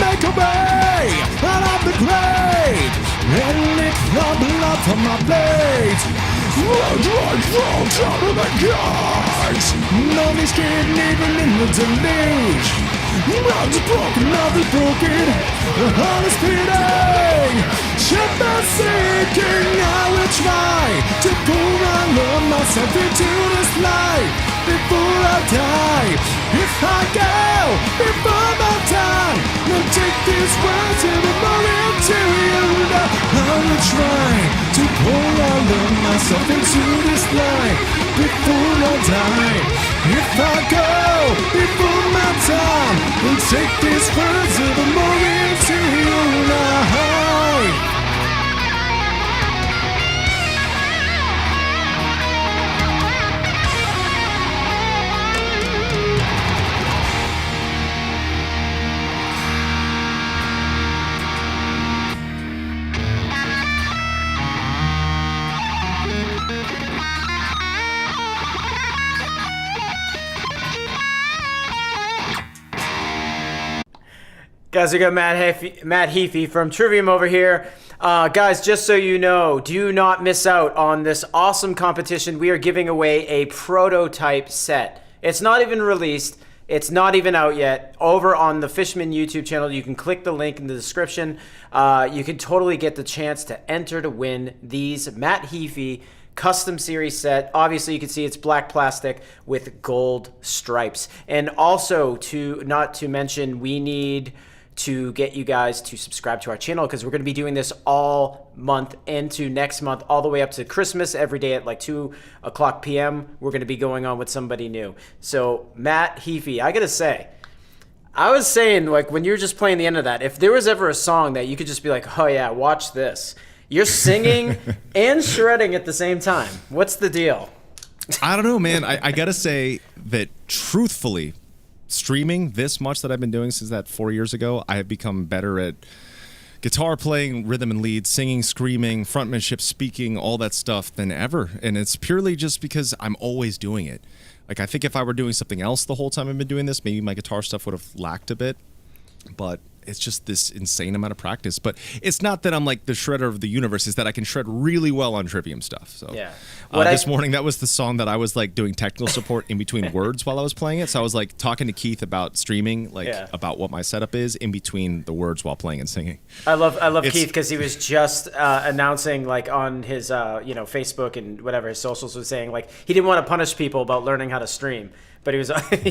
Make a way out of the grave and lick the blood from my blades. Run from top of the gods. Nobody's getting even in the deluge. Mouth is broken, mouth is broken. The heart is beating. Ship is sinking. I will try to pull under myself into this life before I die. If I go before my time, then take these words and the more into you. I will try to pull under myself into this life before I die. If I go before my time, then take these words and the more into your life. Guys, we got Matt Heafy from Trivium over here. Guys, just so you know, do not miss out on this awesome competition. We are giving away a prototype set. It's not even released. It's not even out yet. Over on the Fishman YouTube channel, you can click the link in the description. You can totally get the chance to enter to win these Matt Heafy custom series set. Obviously, you can see it's black plastic with gold stripes. And also, not to mention, we need to get you guys to subscribe to our channel because we're going to be doing this all month into next month, all the way up to Christmas. Every day at like 2:00 p.m. we're going to be going on with somebody new. So Matt Heafy, I gotta say, I was saying, like, when you were just playing the end of that, if there was ever a song that you could just be like, oh yeah, watch this, you're singing and shredding at the same time. What's the deal? I don't know, man. I gotta say that truthfully, streaming this much that I've been doing since that 4 years ago, I have become better at guitar playing, rhythm and lead, singing, screaming, frontmanship, speaking, all that stuff than ever. And it's purely just because I'm always doing it. Like, I think if I were doing something else the whole time I've been doing this, maybe my guitar stuff would have lacked a bit. But it's just this insane amount of practice. But it's not that I'm like the shredder of the universe. It's that I can shred really well on Trivium stuff. So yeah. This morning, that was the song that I was like doing technical support in between words while I was playing it. So I was like talking to Keith about streaming, like about what my setup is in between the words while playing and singing. I love Keith because he was just announcing, like, on his Facebook and whatever his socials was saying, like, he didn't want to punish people about learning how to stream. But he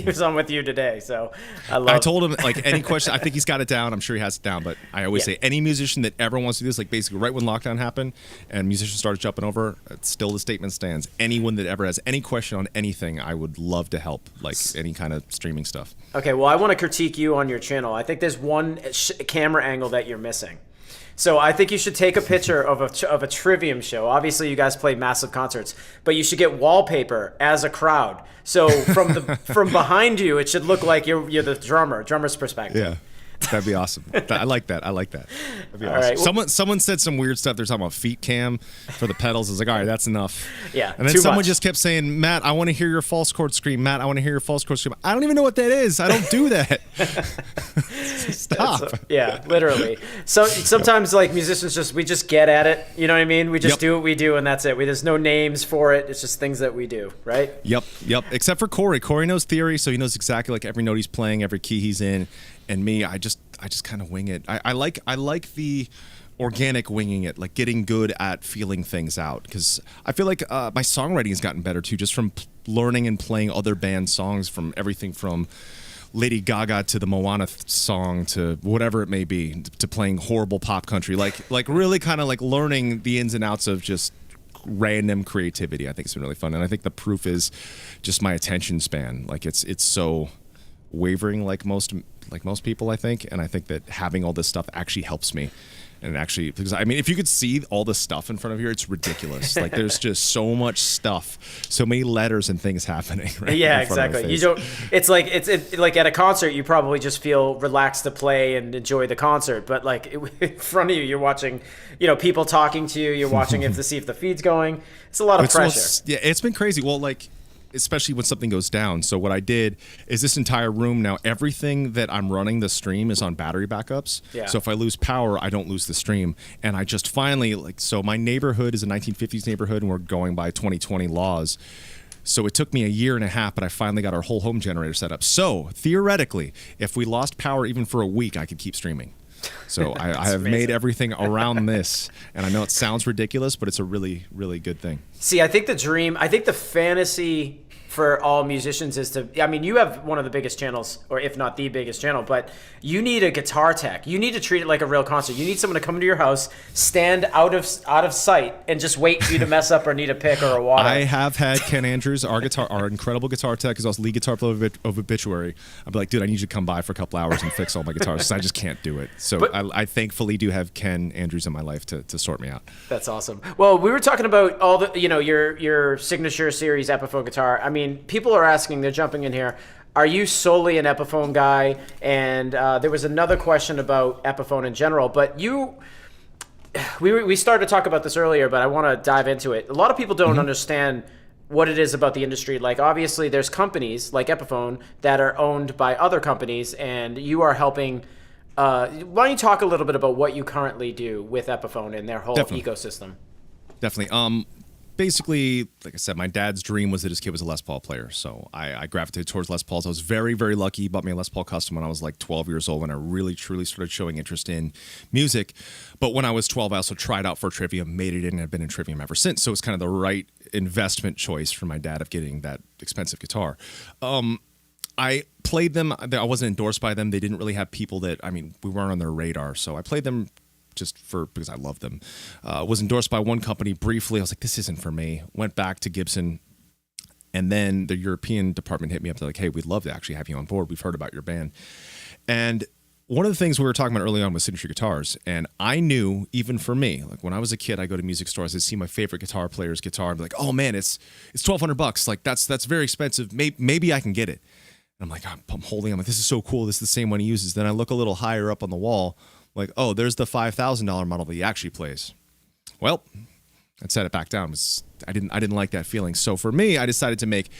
was on with you today, so I told him, like, any question, I think he's got it down. I'm sure he has it down. But I always say any musician that ever wants to do this, like basically right when lockdown happened and musicians started jumping over, still the statement stands. Anyone that ever has any question on anything, I would love to help, like any kind of streaming stuff. Okay, well, I want to critique you on your channel. I think there's one camera angle that you're missing. So I think you should take a picture of a Trivium show. Obviously, you guys play massive concerts, but you should get wallpaper as a crowd. So from behind you, it should look like you're the drummer's perspective. Yeah. That'd be awesome. I like that. That'd be awesome. Right. Someone said some weird stuff. They're talking about feet cam for the pedals. I was like, all right, that's enough. Yeah. And then someone just kept saying, Matt, I want to hear your false chord scream. Matt, I want to hear your false chord scream. I don't even know what that is. I don't do that. Stop. Yeah, literally. So sometimes, like, musicians we just get at it. You know what I mean? We just do what we do, and that's it. There's no names for it. It's just things that we do, right? Yep. Except for Corey. Corey knows theory, so he knows exactly like every note he's playing, every key he's in. And me, I just kind of wing it. I like the organic winging it, like getting good at feeling things out. Because I feel like my songwriting has gotten better too, just from learning and playing other band songs, from everything from Lady Gaga to the Moana song to whatever it may be, to playing horrible pop country. Like really kind of like learning the ins and outs of just random creativity. I think it's been really fun, and I think the proof is just my attention span. Like it's so wavering, like most people, I think. And I think that having all this stuff actually helps me. And actually, because I mean, if you could see all the stuff in front of you, it's ridiculous. Like, there's just so much stuff, so many letters and things happening. Right yeah, exactly. You don't. It's like like at a concert, you probably just feel relaxed to play and enjoy the concert. But like in front of you, you're watching, people talking to you. You're watching to see if the feed's going. It's a lot of pressure. Yeah, it's been crazy. Well, like, especially when something goes down. So what I did is this entire room now, everything that I'm running the stream is on battery backups. Yeah. So if I lose power, I don't lose the stream. And I just finally, so my neighborhood is a 1950s neighborhood, and we're going by 2020 laws. So it took me a year and a half, but I finally got our whole home generator set up. So theoretically, if we lost power even for a week, I could keep streaming. So I have made everything around this, and I know it sounds ridiculous, but it's a really, really good thing. See, I think the fantasy for all musicians is to, I mean, you have one of the biggest channels, or if not the biggest channel, but you need a guitar tech. You need to treat it like a real concert. You need someone to come into your house, stand out of sight, and just wait for you to mess up or need a pick or a water. I have had Ken Andrews, our incredible guitar tech, who's also lead guitar player of Obituary. I'd be like, dude, I need you to come by for a couple hours and fix all my guitars, because I just can't do it. So I thankfully do have Ken Andrews in my life to sort me out. That's awesome. Well, we were talking about all the, your signature series Epiphone guitar. I mean, people are asking, they're jumping in here, are you solely an Epiphone guy? And there was another question about Epiphone in general, but we started to talk about this earlier, but I want to dive into it. A lot of people don't understand what it is about the industry. Like, obviously there's companies like Epiphone that are owned by other companies, and you are helping Why don't you talk a little bit about what you currently do with Epiphone and their whole ecosystem? Definitely. Basically, like I said, my dad's dream was that his kid was a Les Paul player. So I gravitated towards Les Pauls. I was very, very lucky. He bought me a Les Paul Custom when I was like 12 years old, when I really, truly started showing interest in music. But when I was 12, I also tried out for Trivium, made it in, and I've been in Trivium ever since. So it's kind of the right investment choice for my dad of getting that expensive guitar. I played them. I wasn't endorsed by them. They didn't really have people that, we weren't on their radar. So I played them just because I love them. Was endorsed by one company briefly. I was like, this isn't for me. Went back to Gibson, and then the European department hit me up. They're like, hey, we'd love to actually have you on board. We've heard about your band. And one of the things we were talking about early on was signature guitars. And I knew, even for me, like when I was a kid, I go to music stores, I'd see my favorite guitar player's guitar, and be like, oh man, it's $1,200. Like that's very expensive. Maybe I can get it. And I'm like, I'm holding. I'm like, this is so cool. This is the same one he uses. Then I look a little higher up on the wall. Like, oh, there's the $5,000 model that he actually plays. Well, I'd set it back down. I didn't like that feeling. So for me, I decided to make,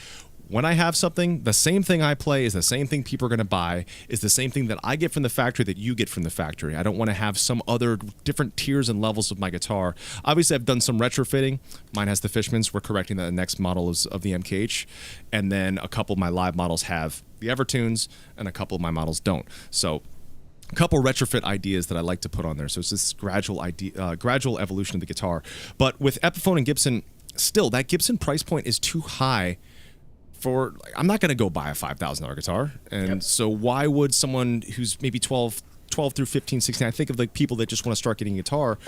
when I have something, the same thing I play is the same thing people are going to buy, is the same thing that I get from the factory that you get from the factory. I don't want to have some other different tiers and levels of my guitar. Obviously, I've done some retrofitting. Mine has the Fishmans. We're correcting the next model of the MKH. And then a couple of my live models have the Evertunes, and a couple of my models don't. So a couple retrofit ideas that I like to put on there. So it's this gradual evolution of the guitar. But with Epiphone and Gibson, still, that Gibson price point is too high for, I'm not going to go buy a $5,000 guitar. And so why would someone who's maybe 12 through 15, 16, I think of like people that just want to start getting a guitar,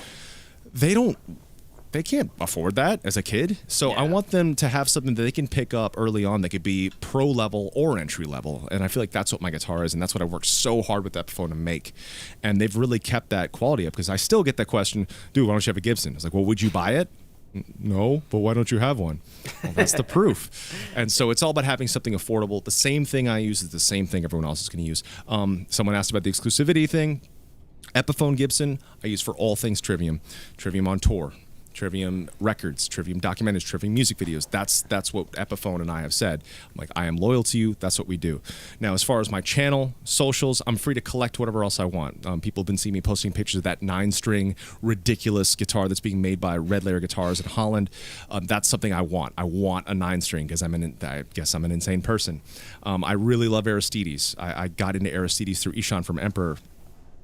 they can't afford that as a kid. So I want them to have something that they can pick up early on that could be pro level or entry level. And I feel like that's what my guitar is. And that's what I worked so hard with Epiphone to make. And they've really kept that quality up, because I still get that question, dude, why don't you have a Gibson? It's like, well, would you buy it? No, but why don't you have one? Well, that's the proof. And so it's all about having something affordable. The same thing I use is the same thing everyone else is going to use. Someone asked about the exclusivity thing. Epiphone Gibson, I use for all things Trivium. Trivium on tour, Trivium records, Trivium documentaries, Trivium music videos. That's what Epiphone and I have said. I'm like, I am loyal to you. That's what we do. Now, as far as my channel, socials, I'm free to collect whatever else I want. People have been seeing me posting pictures of that 9-string ridiculous guitar that's being made by Red Layer Guitars in Holland. That's something I want. I want a 9-string because I guess I'm an insane person. I really love Aristides. I got into Aristides through Ishan from Emperor.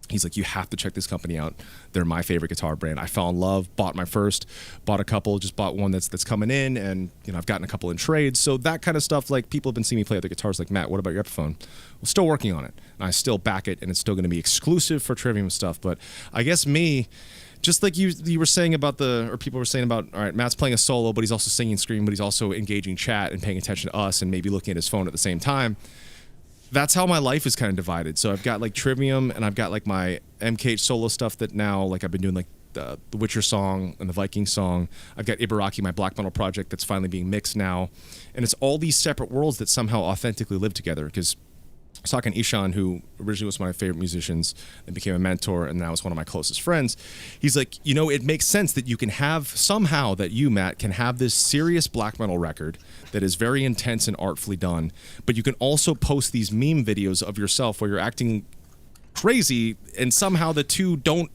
He's like, you have to check this company out. They're my favorite guitar brand. I fell in love, bought my first, bought a couple, just bought one that's coming in, and I've gotten a couple in trades. So that kind of stuff, like people have been seeing me play other guitars, like, Matt, what about your Epiphone? Well, still working on it. And I still back it, and it's still going to be exclusive for Trivium stuff. But I guess me, just like you were saying about or people were saying about, all right, Matt's playing a solo, but he's also singing, screaming, but he's also engaging chat and paying attention to us and maybe looking at his phone at the same time. That's how my life is kind of divided. So I've got like Trivium, and I've got like my MKH solo stuff that now, like I've been doing like the Witcher song and the Viking song. I've got Ibaraki, my black metal project that's finally being mixed now. And it's all these separate worlds that somehow authentically live together, because I was talking to Ishan, who originally was one of my favorite musicians and became a mentor, and now is one of my closest friends. He's like, it makes sense that you can have, somehow that you, Matt, can have this serious black metal record that is very intense and artfully done, but you can also post these meme videos of yourself where you're acting crazy, and somehow the two don't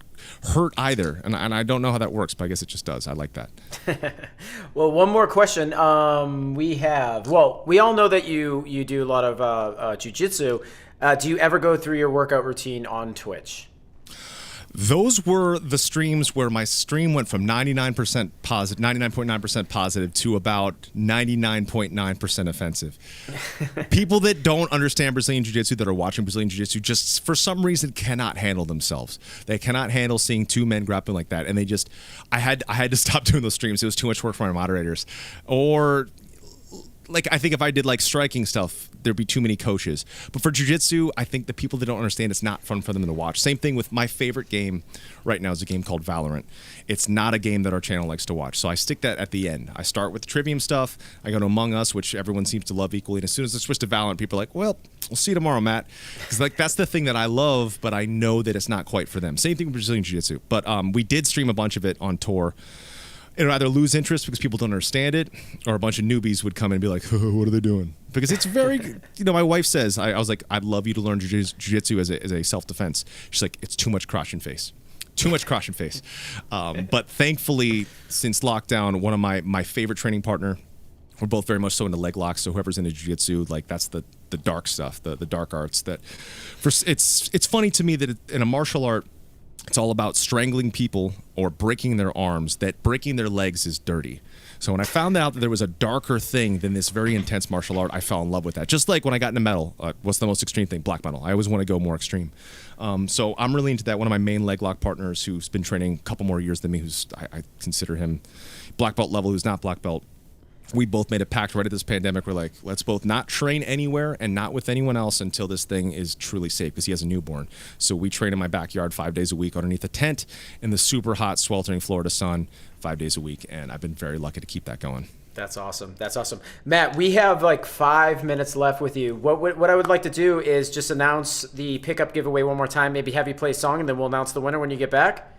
hurt either. And I don't know how that works, but I guess it just does. I like that. Well, one more question. We all know that you do a lot of jiu-jitsu. Do you ever go through your workout routine on Twitch? Those were the streams where my stream went from 99% positive, 99.9% positive to about 99.9% offensive. People that don't understand Brazilian Jiu-Jitsu, that are watching Brazilian Jiu-Jitsu, just for some reason cannot handle themselves. They cannot handle seeing two men grappling like that, and they just, I had to stop doing those streams. It was too much work for my moderators. Or, like, I think if I did like striking stuff, there'd be too many coaches. But for jiu-jitsu, I think the people that don't understand, it's not fun for them to watch. Same thing with my favorite game right now is a game called Valorant. It's not a game that our channel likes to watch. So I stick that at the end. I start with Trivium stuff. I go to Among Us, which everyone seems to love equally. And as soon as I switch to Valorant, people are like, well, we'll see you tomorrow, Matt. Because like that's the thing that I love, but I know that it's not quite for them. Same thing with Brazilian Jiu-Jitsu. But we did stream a bunch of it on tour. It would either lose interest because people don't understand it, or a bunch of newbies would come in and be like, what are they doing? because it's very, my wife says, I was like, I'd love you to learn jiu-jitsu as a self-defense. She's like, it's too much crotch and face. Too much crotch and face. But thankfully, since lockdown, one of my favorite training partner, we're both very much so into leg locks. So whoever's into jiu-jitsu, like that's the dark stuff, the dark arts. It's funny to me that in a martial art, it's all about strangling people or breaking their arms, that breaking their legs is dirty. So when I found out that there was a darker thing than this very intense martial art, I fell in love with that. Just like when I got into metal, what's the most extreme thing? Black metal. I always want to go more extreme. So I'm really into that. One of my main leg lock partners who's been training a couple more years than me, I consider him black belt level, who's not black belt. We both made a pact right at this pandemic. We're like, let's both not train anywhere and not with anyone else until this thing is truly safe, because he has a newborn. So we train in my backyard 5 days a week underneath a tent in the super hot, sweltering Florida sun 5 days a week. And I've been very lucky to keep that going. That's awesome. That's awesome. Matt, we have like 5 minutes left with you. What I would like to do is just announce the pickup giveaway one more time, maybe have you play a song, and then we'll announce the winner when you get back.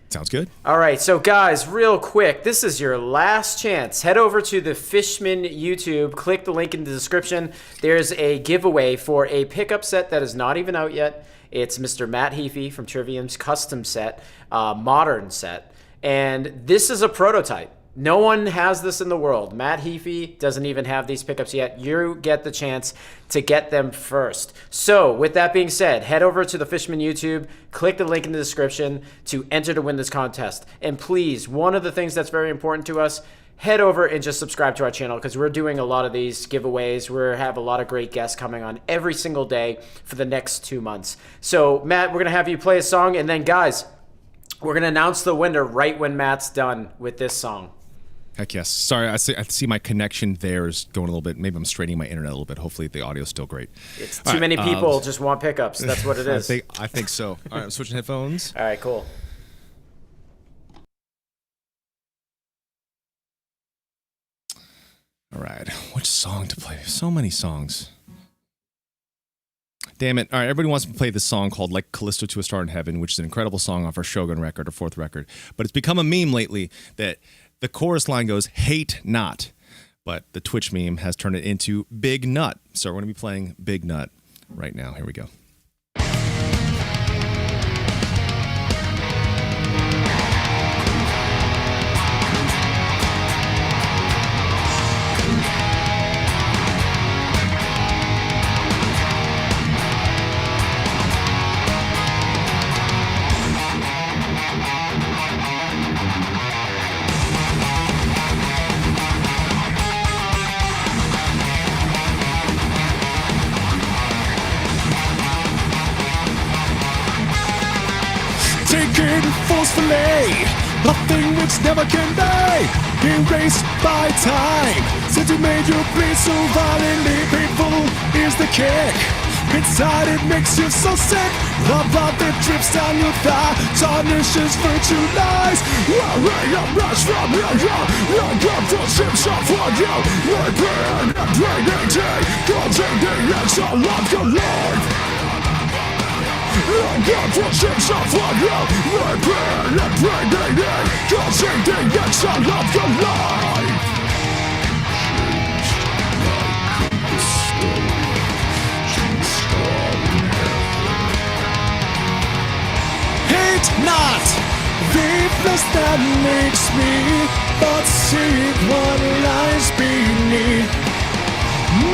Sounds good. All right, so guys, real quick, this is your last chance. Head over to the Fishman YouTube, click the link in the description. There's a giveaway for a pickup set that is not even out yet. It's Mr. Matt Heafy from Trivium's custom set, modern set. And this is a prototype. No one has this in the world. Matt Heafy doesn't even have these pickups yet. You get the chance to get them first. So with that being said, head over to the Fishman YouTube, click the link in the description to enter to win this contest. And please, one of the things that's very important to us, head over and just subscribe to our channel, because we're doing a lot of these giveaways. We have a lot of great guests coming on every single day for the next 2 months. So Matt, we're going to have you play a song, and then guys, we're going to announce the winner right when Matt's done with this song. Heck yes. Sorry, I see my connection there is going a little bit. Maybe I'm straightening my internet a little bit. Hopefully the audio's still great. It's too many people just want pickups. That's what it is. I think so. All right, I'm switching headphones. All right, cool. All right, which song to play? So many songs. Damn it. All right, everybody wants to play this song called Like Callisto to a Star in Heaven, which is an incredible song off our Shogun record, our 4th record. But it's become a meme lately that the chorus line goes, hate not. But the Twitch meme has turned it into Big Nut. So we're going to be playing Big Nut right now. Here we go. Taken forcefully, a thing which never can be erased by time. Since you made your bleed so violently painful is the kick. Inside it makes you so sick. The blood that drips down your thigh tarnishes virtue lies. Rush from your God for ships off on you. Like pain and drainating, causing the exile of your life. God for ships off on you. Like pain and drainating, causing the exile of your life. Hate not the flesh that makes me, but see what lies beneath.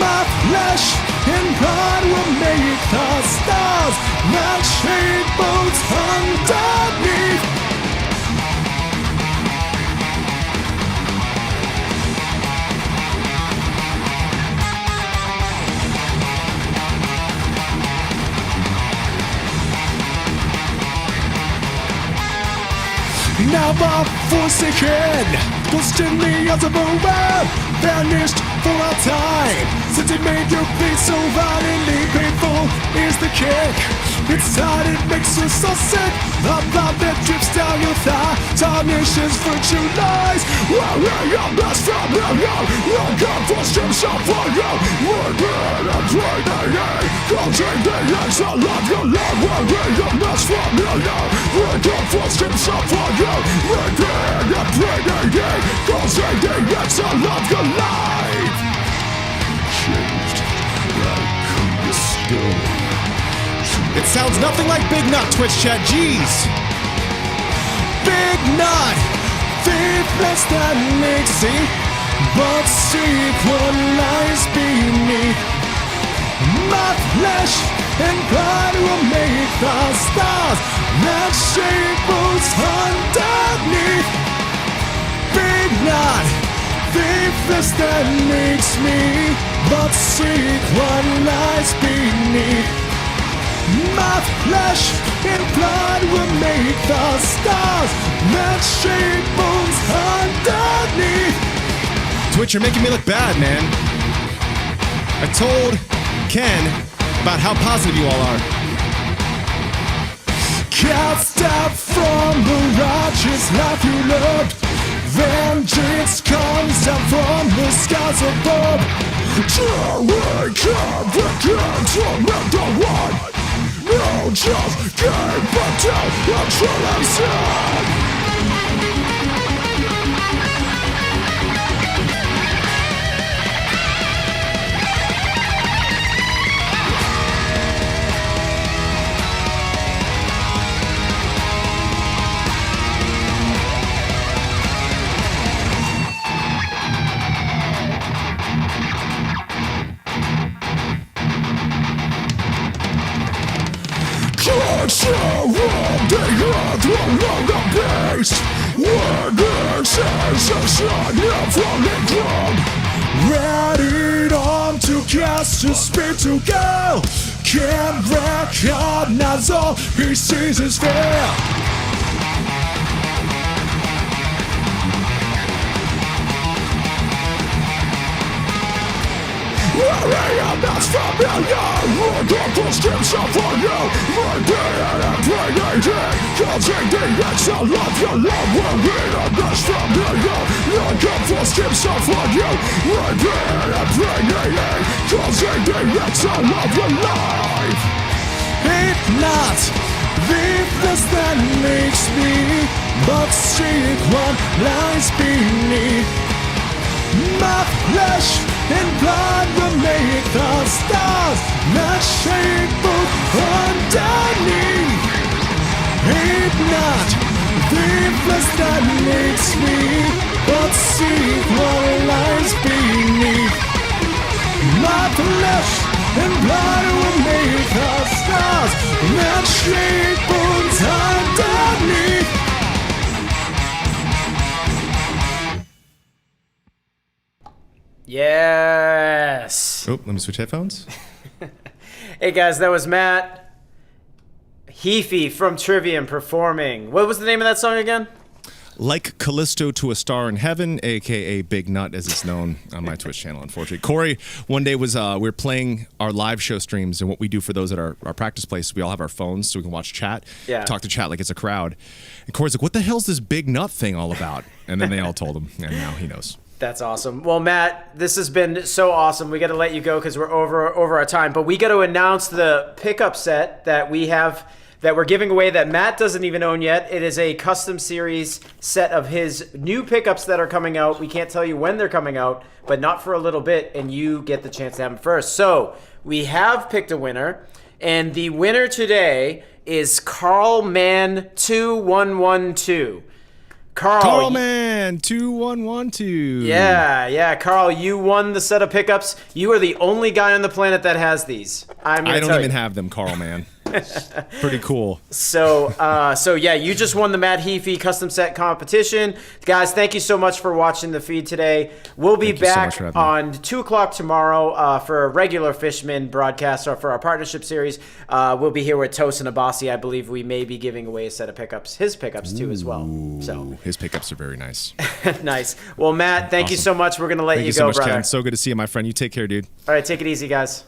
My flesh and blood will make the stars that shade boats underneath. Now my forsaken, ghost in the other web, vanished for all time. Since it made your bleed so violently painful is the kick. Inside it makes you so sick. The blood that drips down your thigh tarnishes virtue lies. Your best friend will go. Your God forced himself on you. We're dead and draining, causing the exile of your love. We're your best familiar. Your God forced himself on you. We're dead and draining, causing the exile of your life. Changed do. It sounds nothing like Big Nut, Twitch chat. Jeez. Big Nut, faithless that makes it, but secret lies beneath. My flesh and blood will make the stars that shape us underneath. Big Nut, faithless that makes me, but secret lies beneath. My flesh and blood will make the stars that shape us underneath. Twitch, you're making me look bad, man. I told Ken about how positive you all are. Cast out from the righteous life you loved. Vengeance comes down from the skies above. Joy come the torment the one. No just game but down until I'm sad. Ready on to cast his speed to go. Can't recognize all he sees is fear. I am not familiar with the prescription for you. My being and creating, causing the excel of your love will be the best familiar. Like a prescription for you. My being and creating, causing the excel of your life. It's not weakness that makes me, but secret lies beneath. My flesh and blood will make the stars that shape us underneath. Ain't not weakness that makes me, but secret lies beneath. My flesh and blood will make the stars that shape us underneath. Yes. Oh, let me switch headphones. Hey guys, that was Matt Heafy from Trivium performing. What was the name of that song again? Like Callisto to a Star in Heaven, aka Big Nut, as it's known on my Twitch channel, unfortunately. Corey, one day we were playing our live show streams, and what we do for those at our practice place, we all have our phones so we can watch chat, talk to chat like it's a crowd. And Corey's like, what the hell's this Big Nut thing all about? And then they all told him, and now he knows. That's awesome. Well, Matt, this has been so awesome. We got to let you go because we're over our time, but we got to announce the pickup set that we have that we're giving away that Matt doesn't even own yet. It is a custom series set of his new pickups that are coming out. We can't tell you when they're coming out, but not for a little bit, and you get the chance to have them first. So we have picked a winner, and the winner today is Carl Man 2112. Carl Man 2112. Yeah, Carl, you won the set of pickups. You are the only guy on the planet that has these. I don't even have them, Carl Man. Pretty cool. So yeah, you just won the Matt Heafy custom set competition. Guys, thank you so much for watching the feed today. We'll be back on 2 o'clock tomorrow for a regular Fishman broadcast or for our partnership series. We'll be here with Toast and Abasi. I believe we may be giving away a set of pickups, his pickups too as well. So his pickups are very nice. Nice. Well, Matt, thank you so much. We're going to let you go, so much, brother. Ken. So good to see you, my friend. You take care, dude. All right, take it easy, guys.